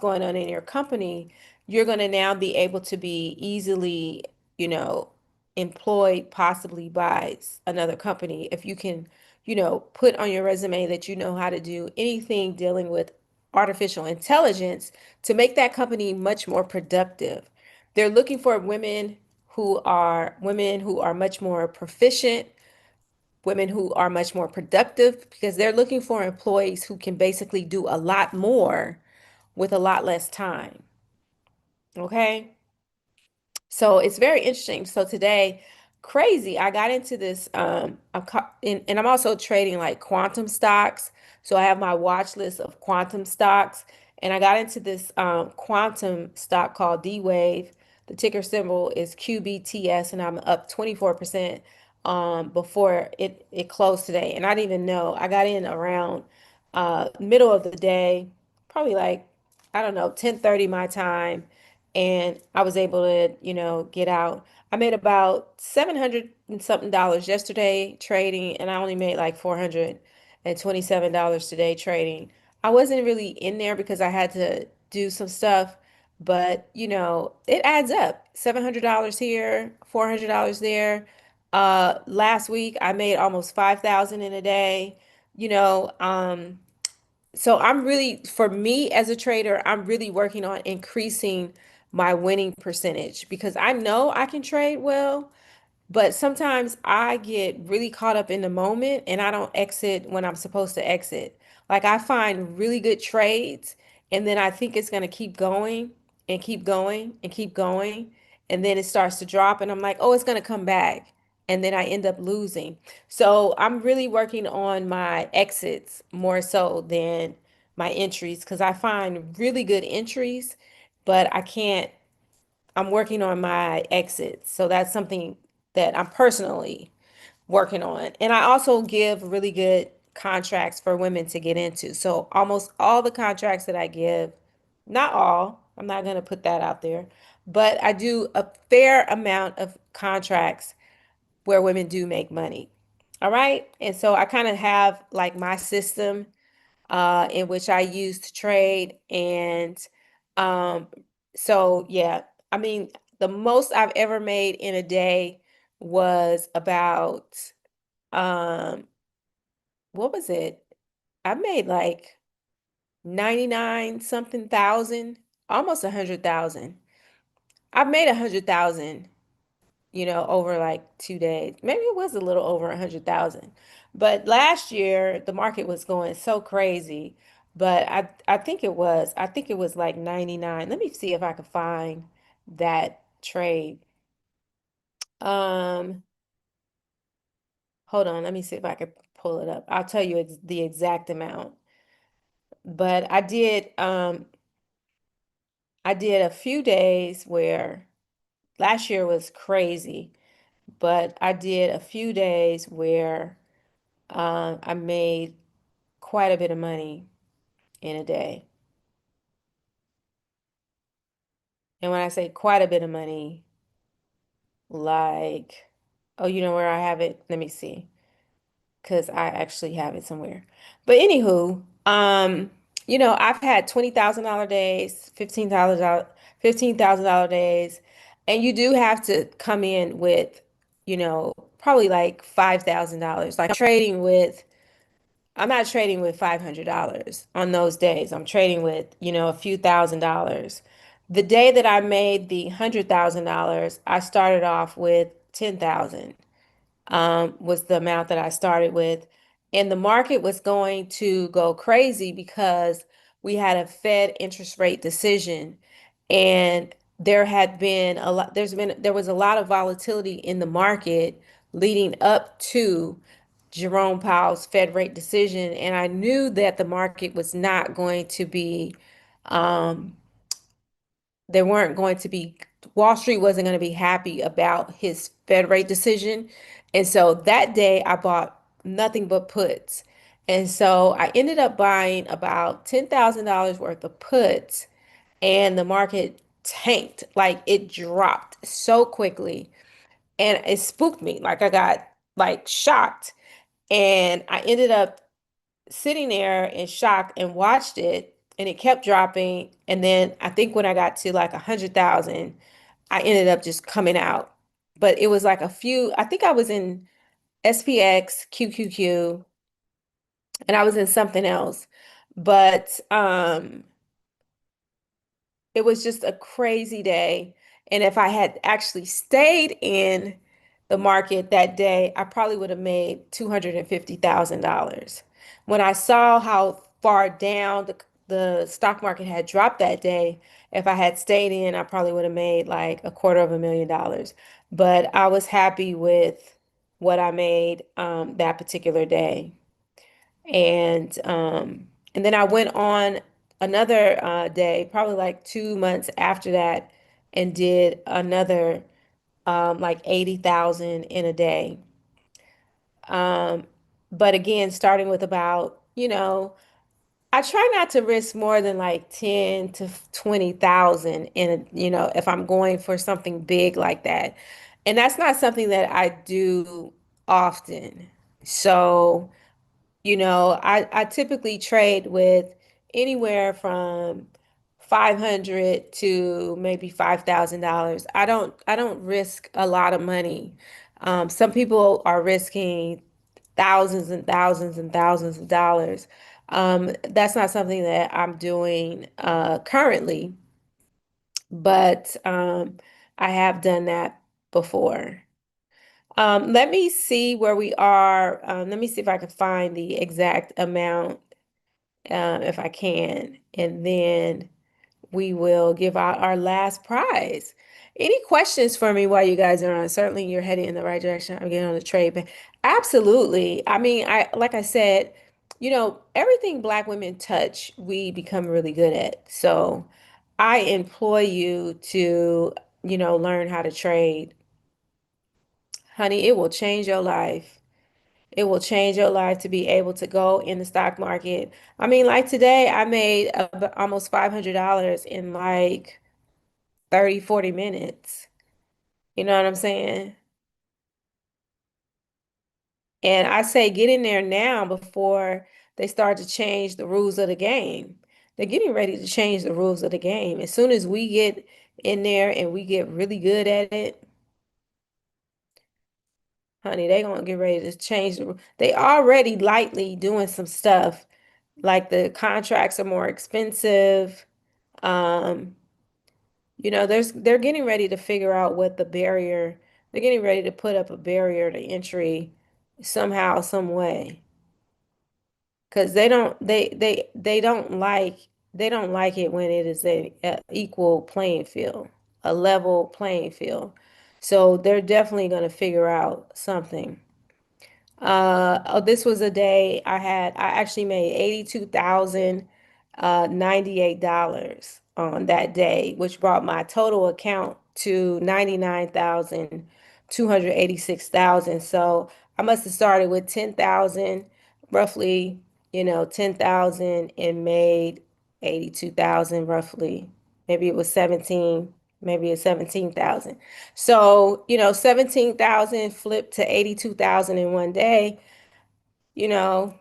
going on in your company, you're going to now be able to be easily, you know, employed possibly by another company if you can, put on your resume that you know how to do anything dealing with artificial intelligence to make that company much more productive. They're looking for women who are much more proficient, women who are much more productive because they're looking for employees who can basically do a lot more with a lot less time. Okay. So it's very interesting. So today, crazy, I got into this. And I'm also trading like quantum stocks. So I have my watch list of quantum stocks, and I got into this quantum stock called D Wave. The ticker symbol is QBTS, and I'm up 24% before it closed today. And I didn't even know. I got in around middle of the day, probably like I don't know, 10:30 my time, and I was able to, get out. I made about 700 and something dollars yesterday trading, and I only made like $427 today trading. I wasn't really in there because I had to do some stuff, but it adds up. $700 here, $400 there. Last week I made almost 5,000 in a day. You know, so for me as a trader, I'm really working on increasing my winning percentage because I know I can trade well, but sometimes I get really caught up in the moment and I don't exit when I'm supposed to exit. Like I find really good trades and then I think it's going to keep going and keep going and keep going. And then it starts to drop and I'm like, oh, it's going to come back. And then I end up losing. So I'm really working on my exits more so than my entries because I find really good entries, but I can't I'm working on my exits. So that's something that I'm personally working on. And I also give really good contracts for women to get into. So almost all the contracts that I give, not all, I'm not going to put that out there, but I do a fair amount of contracts where women do make money. All right. And so I kind of have like my system in which I use to trade. And um, so, yeah, I mean, the most I've ever made in a day was about, um, what was it? I made like 99 something thousand, almost 100,000. I've made 100,000, over like 2 days. Maybe it was a little over 100,000. But last year the market was going so crazy. But I think it was like 99. Let me see if I can find that trade. Um, Hold on, let me see if I can pull it up. I'll tell you the exact amount. But I did a few days where last year was crazy, but I did a few days where I made quite a bit of money in a day. And when I say quite a bit of money, like, oh, you know where I have it? Let me see. because I actually have it somewhere. But anywho, I've had $20,000 days, $15,000 days, and you do have to come in with, probably like $5,000. Like I'm not trading with $500 on those days. I'm trading with, a few $1,000s. The day that I made the $100,000, I started off with 10,000 was the amount that I started with. And the market was going to go crazy because we had a Fed interest rate decision. And there was a lot of volatility in the market leading up to Jerome Powell's Fed rate decision. And I knew that the market was not going to be, um, they weren't going to be, Wall Street wasn't going to be happy about his Fed rate decision. And so that day I bought nothing but puts. And so I ended up buying about $10,000 worth of puts, and the market tanked. Like it dropped so quickly, and it spooked me. Like I got like shocked, and I ended up sitting there in shock and watched it, and it kept dropping. And then I think when I got to like 100,000, I ended up just coming out. But it was like I think I was in SPX, QQQ, and I was in something else. But it was just a crazy day. And if I had actually stayed in the market that day, I probably would have made $250,000. When I saw how far down the stock market had dropped that day, if I had stayed in, I probably would have made like $250,000. But I was happy with what I made that particular day. And then I went on another day, probably like 2 months after that, and did another like 80,000 in a day. Um, but again, starting with about, I try not to risk more than like 10 to 20,000 if I'm going for something big like that. And that's not something that I do often. So, I typically trade with anywhere from 500 to maybe $5,000. I don't risk a lot of money. Some people are risking thousands and thousands and thousands of dollars. That's not something that I'm doing currently, but I have done that before. Let me see where we are. Let me see if I can find the exact amount, if I can, and then we will give out our last prize. Any questions for me while you guys are on? Certainly, you're heading in the right direction. I'm getting on the trade, but absolutely. I mean, like I said, everything Black women touch, we become really good at. So, I employ you to, learn how to trade. Honey, it will change your life. It will change your life to be able to go in the stock market. I mean, like today, I made almost $500 in like 30, 40 minutes. You know what I'm saying? And I say get in there now before they start to change the rules of the game. They're getting ready to change the rules of the game. As soon as we get in there and we get really good at it, honey, they gonna get ready to change they already lightly doing some stuff. Like the contracts are more expensive. Um, they're getting ready to figure out what the barrier, they're getting ready to put up a barrier to entry somehow, some way. Because they don't like it when it is a equal playing field, a level playing field. So they're definitely going to figure out something. Oh, this was a day I actually made $82,098 on that day, which brought my total account to 99,286,000. So I must have started with 10,000, roughly, 10,000, and made 82,000 roughly. Maybe it was 17, maybe it's 17,000. So, 17,000 flipped to 82,000 in one day. you know,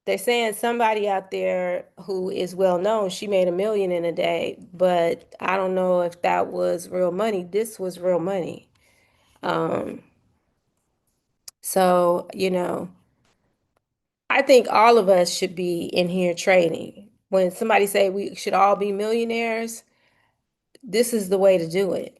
they're saying somebody out there who is well known, she made 1 million in a day, but I don't know if that was real money. This was real money. Um, so, I think all of us should be in here trading. When somebody say we should all be millionaires, this is the way to do it.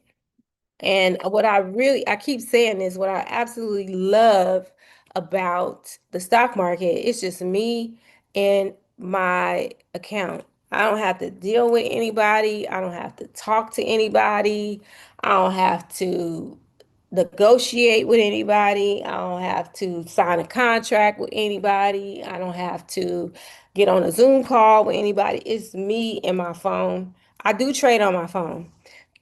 And I keep saying this, what I absolutely love about the stock market, it's just me and my account. I don't have to deal with anybody. I don't have to talk to anybody. I don't have to negotiate with anybody. I don't have to sign a contract with anybody. I don't have to get on a Zoom call with anybody. It's me and my phone. I do trade on my phone.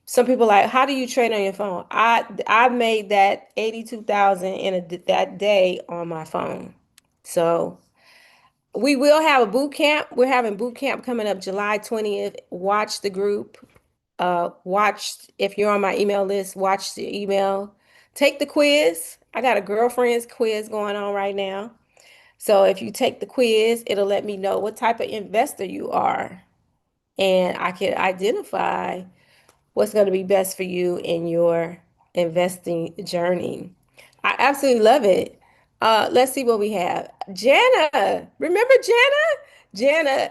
Some people like, how do you trade on your phone? I made that 82,000 in that day on my phone. So we will have a boot camp. We're having boot camp coming up July 20th. Watch the group. Watch if you're on my email list, watch the email. Take the quiz. I got a girlfriend's quiz going on right now. So if you take the quiz, it'll let me know what type of investor you are. And I can identify what's going to be best for you in your investing journey. I absolutely love it. Let's see what we have. Jana, remember Jana?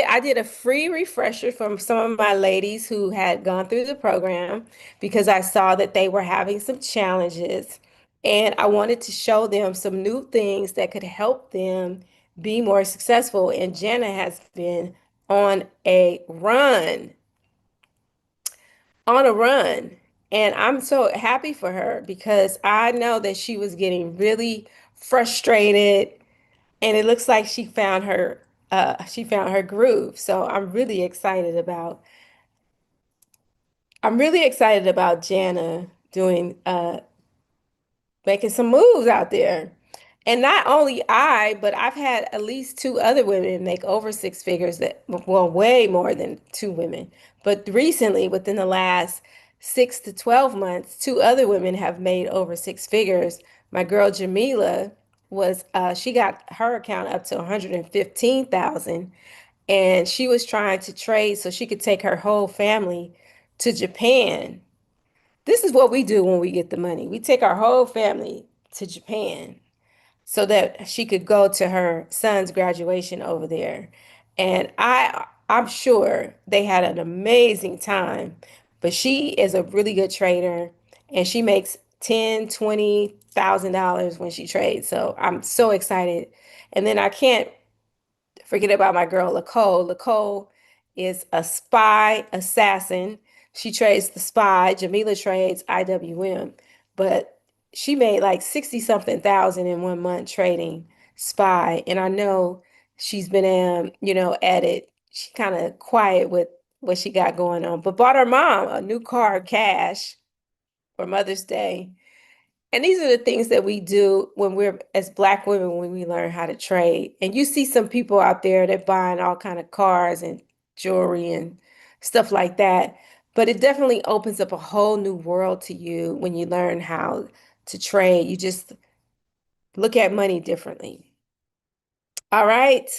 I did a free refresher from some of my ladies who had gone through the program because I saw that they were having some challenges and I wanted to show them some new things that could help them be more successful. And Jana has been on a run on a run. And I'm so happy for her because I know that she was getting really frustrated and it looks like she found her groove. So I'm really excited about Jana doing making some moves out there. And not only but I've had at least two other women make over six figures well, way more than two women. But recently, within the last 6 to 12 months, two other women have made over six figures. My girl Jamila she got her account up to 115,000 and she was trying to trade so she could take her whole family to Japan. This is what we do when we get the money. We take our whole family to Japan so that she could go to her son's graduation over there. And I'm sure they had an amazing time. But she is a really good trader and she makes 10, $20,000 when she trades. So I'm so excited. And then I can't forget about my girl, Nicole. Nicole is a spy assassin. She trades the spy. Jamila trades IWM, but she made like 60 something thousand in 1 month trading spy. And I know she's been, at it. She kind of quiet with what she got going on, but bought her mom a new car cash for Mother's Day. And these are the things that we do when we're as Black women when we learn how to trade. And you see some people out there that buying all kind of cars and jewelry and stuff like that. But it definitely opens up a whole new world to you when you learn how to trade. You just look at money differently. All right.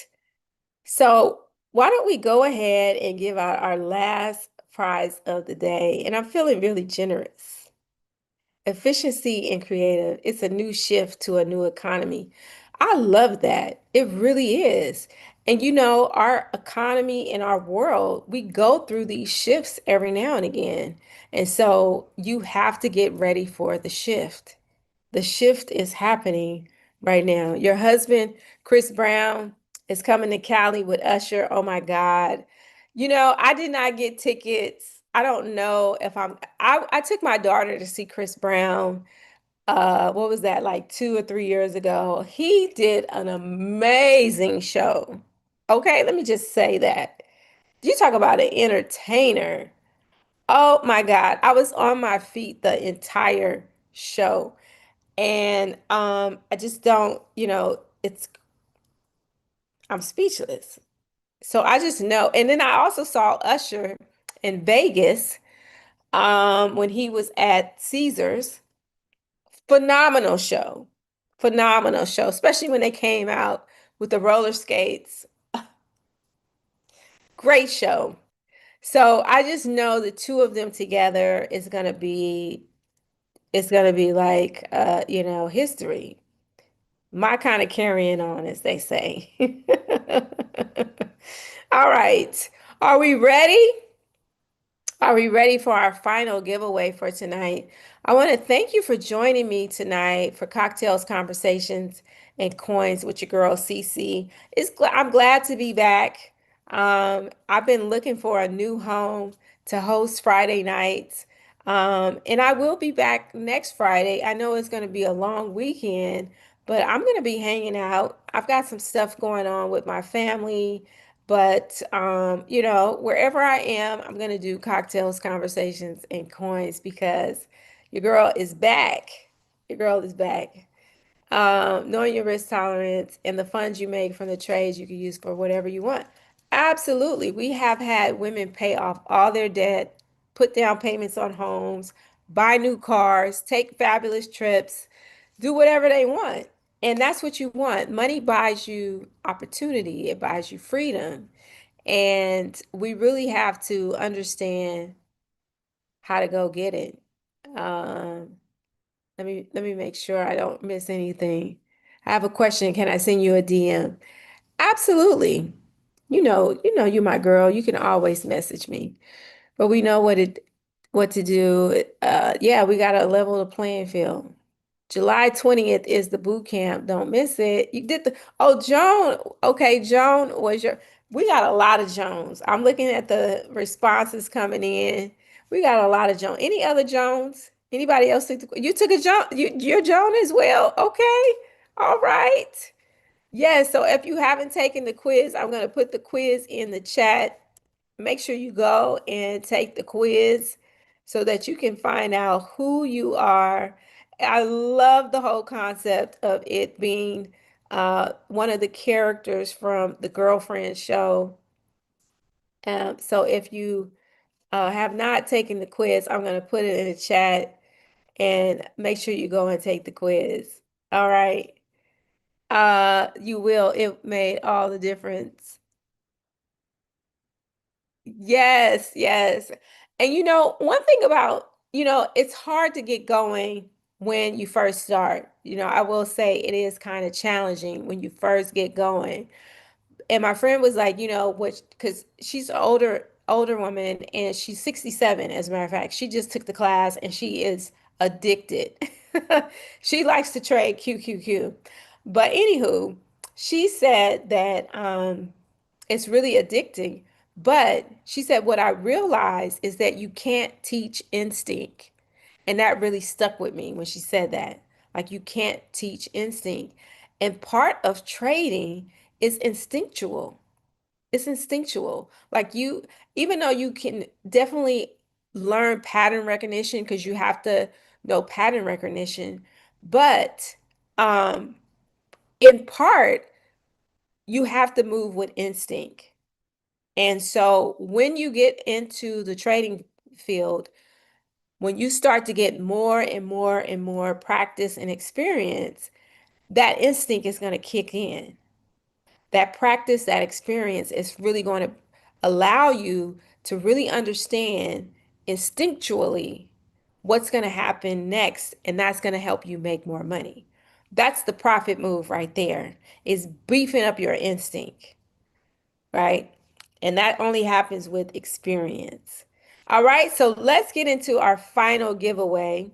So why don't we go ahead and give out our last prize of the day? And I'm feeling really generous. Efficiency and creative. It's a new shift to a new economy. I love that. It really is. And our economy and our world, we go through these shifts every now and again. And so you have to get ready for the shift. The shift is happening right now. Your husband, Chris Brown, is coming to Cali with Usher. Oh my God. I did not get tickets. I don't know if I took my daughter to see Chris Brown. What was that, like 2 or 3 years ago? He did an amazing show. Okay, let me just say that. You talk about an entertainer. Oh my God. I was on my feet the entire show. And I just don't, I'm speechless. So I just know. And then I also saw Usher in Vegas when he was at Caesars. Phenomenal show. Phenomenal show, especially when they came out with the roller skates. Great show. So I just know the two of them together is gonna be it's gonna be like history. My kind of carrying on, as they say. All right. Are we ready? Are we ready for our final giveaway for tonight? I want to thank you for joining me tonight for Cocktails, Conversations, and Coins with your girl Cece. I'm glad to be back. I've been looking for a new home to host Friday nights. And I will be back next Friday. I know it's going to be a long weekend, but I'm going to be hanging out. I've got some stuff going on with my family. But wherever I am, I'm gonna do cocktails, conversations, and coins because your girl is back. Your girl is back. Knowing your risk tolerance and the funds you make from the trades you can use for whatever you want. Absolutely. We have had women pay off all their debt, put down payments on homes, buy new cars, take fabulous trips, do whatever they want. And that's what you want. Money buys you opportunity, it buys you freedom. And we really have to understand how to go get it. Um, let me make sure I don't miss anything. I have a question. Can I send you a DM? Absolutely. You're my girl. You can always message me. But we know what to do. Yeah, we gotta level the playing field. July 20th is the boot camp. Don't miss it. You did Joan. Okay, Joan was we got a lot of Jones. I'm looking at the responses coming in. We got a lot of Joan. Any other Jones? Anybody else you took a Joan? You're Joan as well. Okay. All right. Yes, so if you haven't taken the quiz, I'm going to put the quiz in the chat. Make sure you go and take the quiz so that you can find out who you are. I love the whole concept of it being one of the characters from the Girlfriend show. So if you have not taken the quiz, I'm going to put it in the chat and make sure you go and take the quiz. All right. You will. It made all the difference. Yes, yes. And one thing about, it's hard to get going when you first start. I will say it is kind of challenging when you first get going. And my friend was like, which because she's an older woman and she's 67, as a matter of fact. She just took the class and she is addicted. She likes to trade QQQ. But anywho, she said that it's really addicting. But she said, what I realized is that you can't teach instinct. And that really stuck with me when she said that. Like, you can't teach instinct. And part of trading is instinctual. It's instinctual. Like, even though you can definitely learn pattern recognition because you have to know pattern recognition, but um, in part, you have to move with instinct. And so when you get into the trading field, when you start to get more and more and more practice and experience, that instinct is going to kick in. That practice, that experience is really going to allow you to really understand instinctually what's going to happen next, and that's going to help you make more money. That's the profit move right there, is beefing up your instinct, right? And that only happens with experience. All right, so let's get into our final giveaway.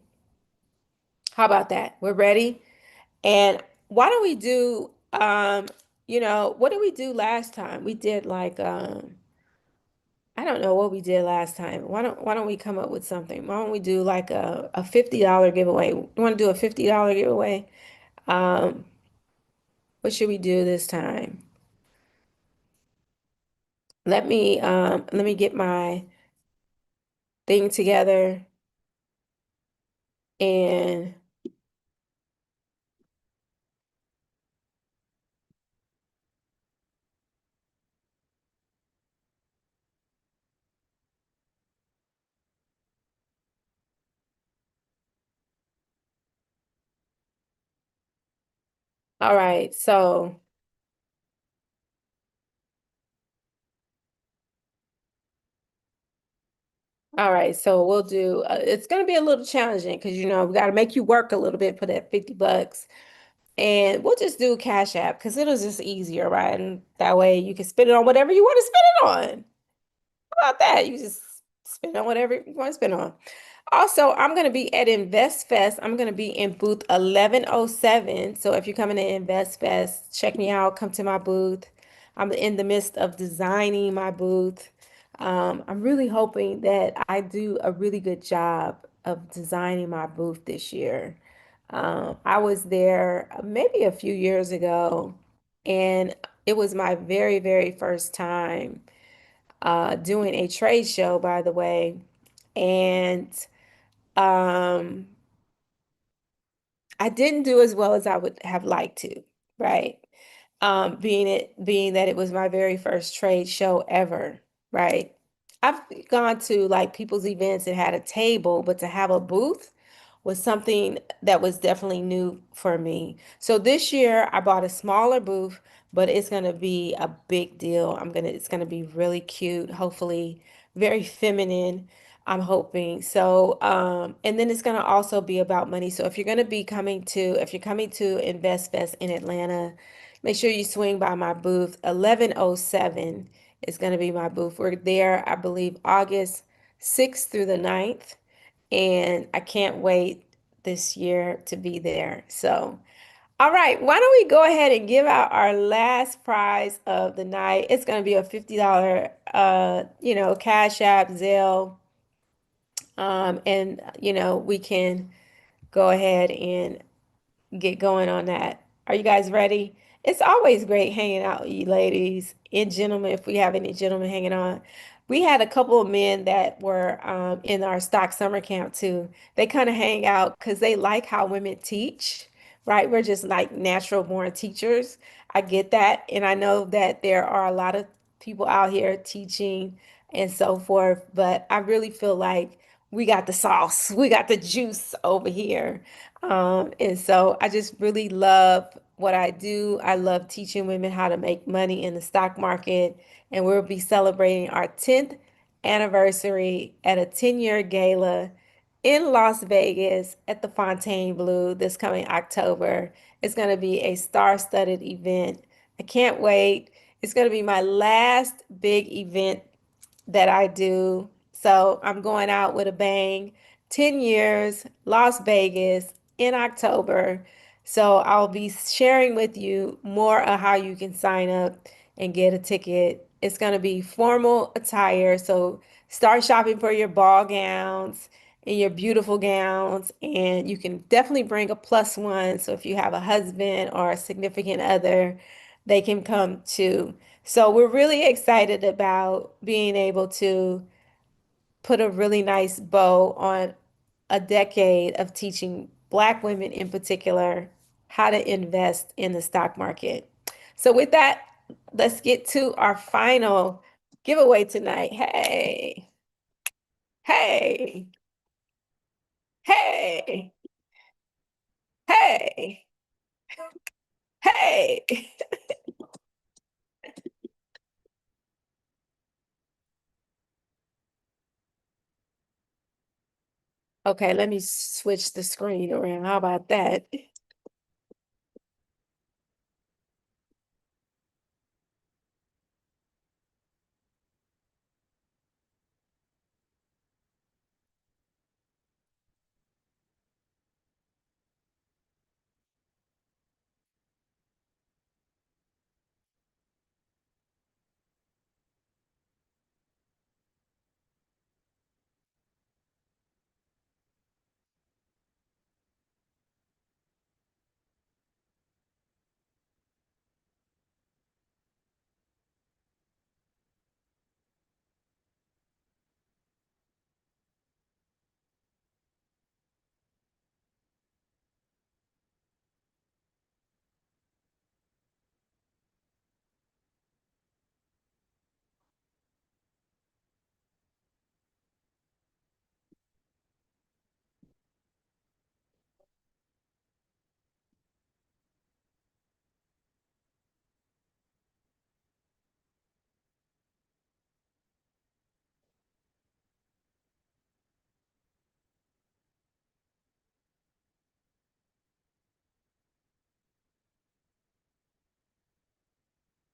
How about that? We're ready. And why don't we do what did we do last time? We did like I don't know what we did last time. Why don't we come up with something? Why don't we do like a $50 giveaway? You want to do a $50 giveaway? Um, what should we do this time? Let me get my thing together and All right. So we'll do, it's going to be a little challenging because, we got to make you work a little bit for that 50 bucks. And we'll just do Cash App because it'll just easier, right? And that way you can spend it on whatever you want to spend it on. How about that? You just spend on whatever you want to spend on. Also, I'm going to be at Invest Fest. I'm going to be in booth 1107. So if you're coming to Invest Fest, check me out. Come to my booth. I'm in the midst of designing my booth. I'm really hoping that I do a really good job of designing my booth this year. I was there maybe a few years ago, and it was my very, very first time doing a trade show, by the way. And um, I didn't do as well as I would have liked to, right? Being that it was my very first trade show ever, right? I've gone to like people's events and had a table, but to have a booth was something that was definitely new for me. So this year I bought a smaller booth, but it's going to be a big deal. It's going to be really cute, hopefully very feminine. I'm hoping. So, and then it's going to also be about money. So if you're coming to Invest Fest in Atlanta, make sure you swing by my booth. 1107 is going to be my booth. We're there, I believe, August 6th through the 9th. And I can't wait this year to be there. So, all right, why don't we go ahead and give out our last prize of the night? It's going to be a $50, Cash App, Zelle, and we can go ahead and get going on that. Are you guys ready? It's always great hanging out with you ladies and gentlemen, if we have any gentlemen hanging on. We had a couple of men that were in our stock summer camp too. They kind of hang out because they like how women teach, right? We're just like natural born teachers. I get that. And I know that there are a lot of people out here teaching and so forth, but I really feel like we got the sauce, we got the juice over here. And so I just really love what I do. I love teaching women how to make money in the stock market. And we'll be celebrating our 10th anniversary at a 10-year gala in Las Vegas at the Fontainebleau this coming October. It's going to be a star-studded event. I can't wait. It's going to be my last big event that I do. So I'm going out with a bang. 10 years, Las Vegas in October. So I'll be sharing with you more of how you can sign up and get a ticket. It's going to be formal attire. So start shopping for your ball gowns and your beautiful gowns. And you can definitely bring a plus one. So if you have a husband or a significant other, they can come too. So we're really excited about being able to put a really nice bow on a decade of teaching Black women in particular how to invest in the stock market. So with that, let's get to our final giveaway tonight. Hey, hey, hey, hey, hey. Okay, let me switch the screen around. How about that?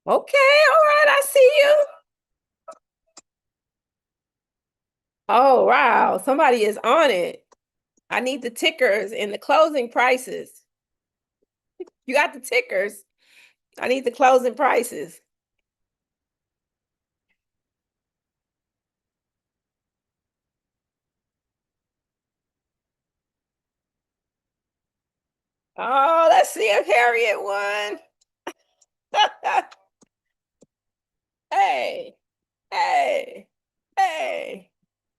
Okay, all right, I see you. Oh, wow. Somebody is on it. I need the tickers and the closing prices. You got the tickers. I need the closing prices. Oh, let's see if Harriet won. Hey, hey, hey,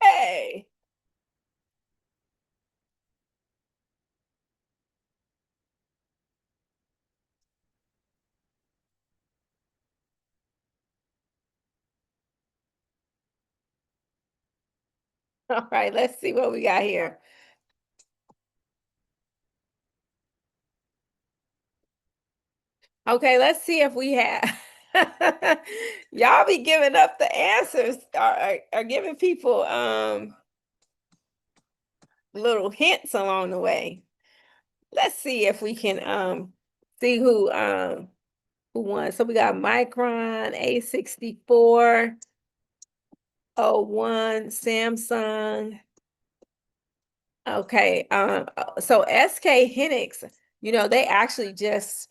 hey. All right, let's see what we got here. Okay, let's see if we have. Y'all be giving up the answers or giving people little hints along the way. Let's see if we can see who won. So we got Micron, A64, O1, Samsung. Okay, so SK Hynix, they actually just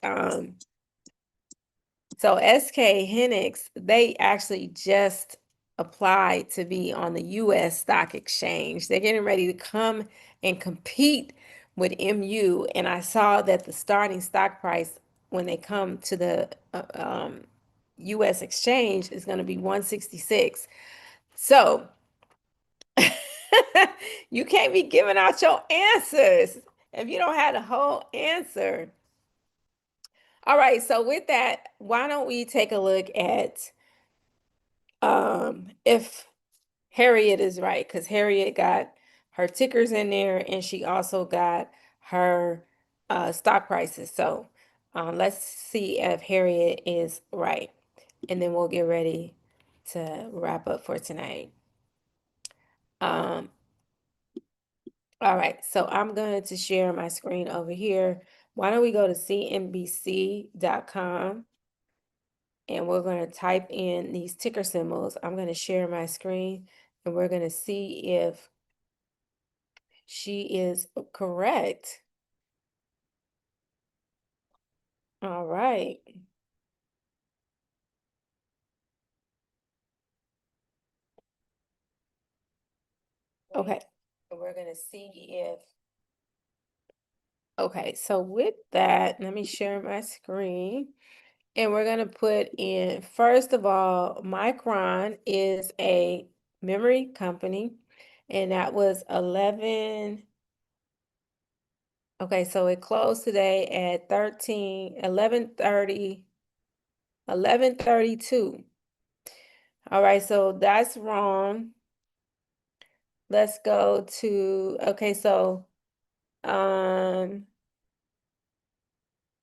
so SK Hynix, they actually just applied to be on the US stock exchange. They're getting ready to come and compete with MU. And I saw that the starting stock price when they come to the US exchange is going to be 166. So you can't be giving out your answers if you don't have the whole answer. All right, so with that, why don't we take a look at if Harriet is right, because Harriet got her tickers in there and she also got her stock prices. So let's see if Harriet is right. And then we'll get ready to wrap up for tonight. Um, all right, so I'm going to share my screen over here. Why don't we go to cnbc.com and we're going to type in these ticker symbols. I'm going to share my screen and we're going to see if she is correct. All right. Okay. We're going to see if, okay. So with that, let me share my screen. And we're going to put in, first of all, Micron is a memory company. And that was 11. Okay, so it closed today at 11:32. All right, so that's wrong. Let's go to, okay, um,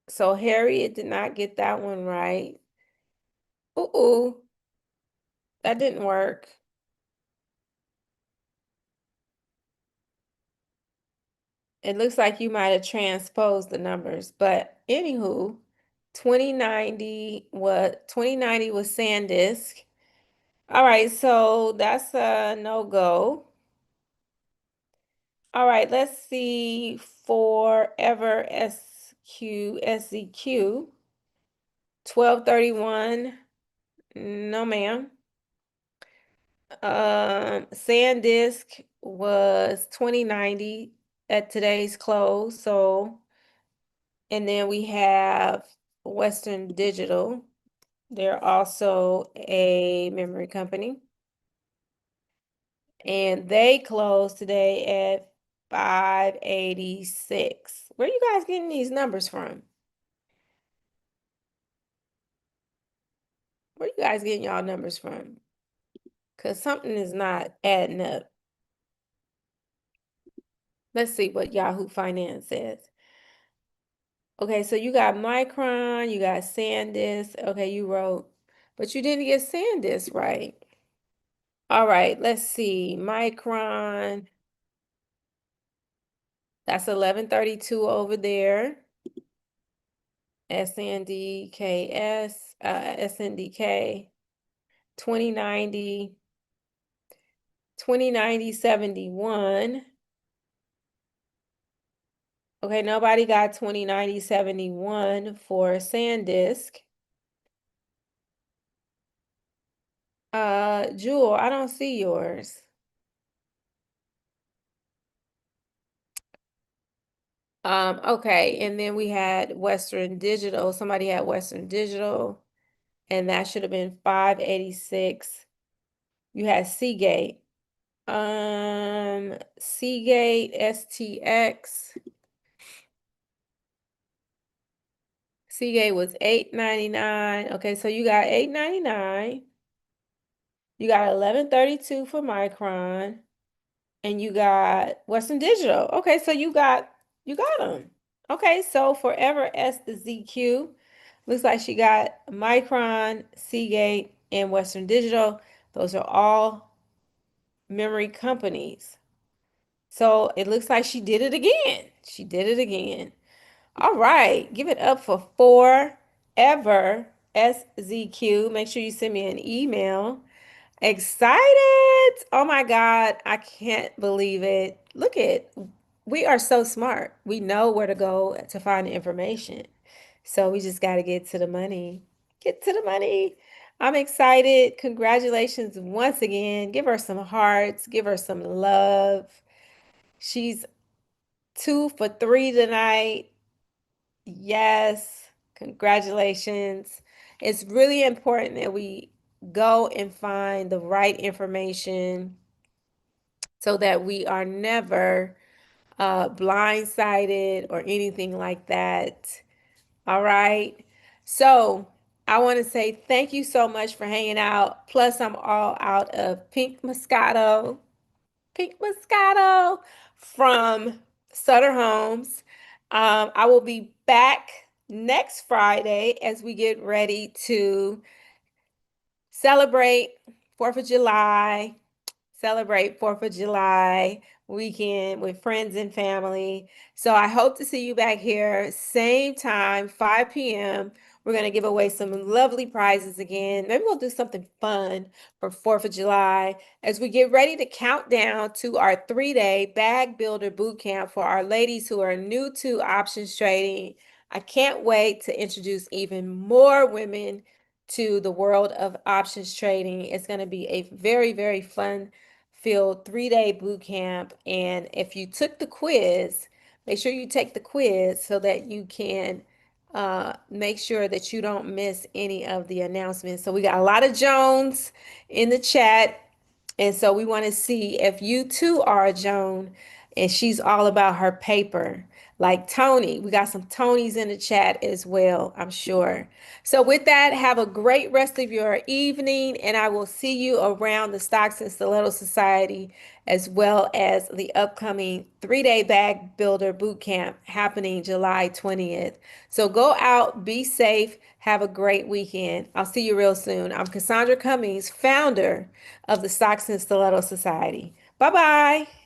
so Harriet did not get that one right. Ooh, that didn't work. It looks like you might have transposed the numbers, but anywho, 2090 was SanDisk. All right, so that's a no-go. All right, let's see Forever SEQ 1231. No, ma'am. SanDisk was 2090 at today's close. So, and then we have Western Digital. They're also a memory company. And they closed today at 586. Where are you guys getting these numbers from? Where you guys getting y'all numbers from? Because something is not adding up. Let's see what Yahoo Finance says. Okay, so you got Micron, you got SanDisk. Okay, you wrote, but you didn't get SanDisk right. All right, let's see. Micron, that's 1132 over there. SNDK 2090, 209071. Okay, nobody got 209071 for SanDisk. Jewel, I don't see yours. Okay, and then we had Western Digital. Somebody had Western Digital, and that should have been 586. You had Seagate. Seagate STX. Seagate was 899. Okay, so you got 899. You got 1132 for Micron, and you got Western Digital. Okay, so you got them. Okay, so Forever S the ZQ. Looks like she got Micron, Seagate, and Western Digital. Those are all memory companies. So it looks like she did it again. She did it again. All right, give it up for Forever SZQ. Make sure you send me an email. Excited. Oh my God, I can't believe it. Look at, we are so smart. We know where to go to find the information. So we just got to get to the money. Get to the money. I'm excited. Congratulations once again. Give her some hearts, give her some love. She's 2 for 3 tonight. Yes, congratulations. It's really important that we go and find the right information so that we are never blindsided or anything like that. All right. So I want to say thank you so much for hanging out. Plus, I'm all out of Pink Moscato from Sutter Homes. I will be back next Friday as we get ready to celebrate 4th of July, celebrate 4th of July weekend with friends and family. So I hope to see you back here, same time, 5 p.m. We're going to give away some lovely prizes again. Maybe we'll do something fun for 4th of July as we get ready to count down to our 3-day bag builder boot camp for our ladies who are new to options trading. I can't wait to introduce even more women to the world of options trading. It's going to be a very, very fun filled 3-day boot camp. And if you took the quiz, make sure you take the quiz so that you can make sure that you don't miss any of the announcements. So we got a lot of Jones in the chat. And so we want to see if you too are a Joan and she's all about her paper. Like Tony, we got some Tonys in the chat as well, I'm sure. So with that, have a great rest of your evening, and I will see you around the Stocks and Stiletto Society as well as the upcoming 3-day bag builder boot camp happening July 20th. So go out, be safe, have a great weekend. I'll see you real soon. I'm Cassandra Cummings, founder of the Stocks and Stiletto Society. Bye bye.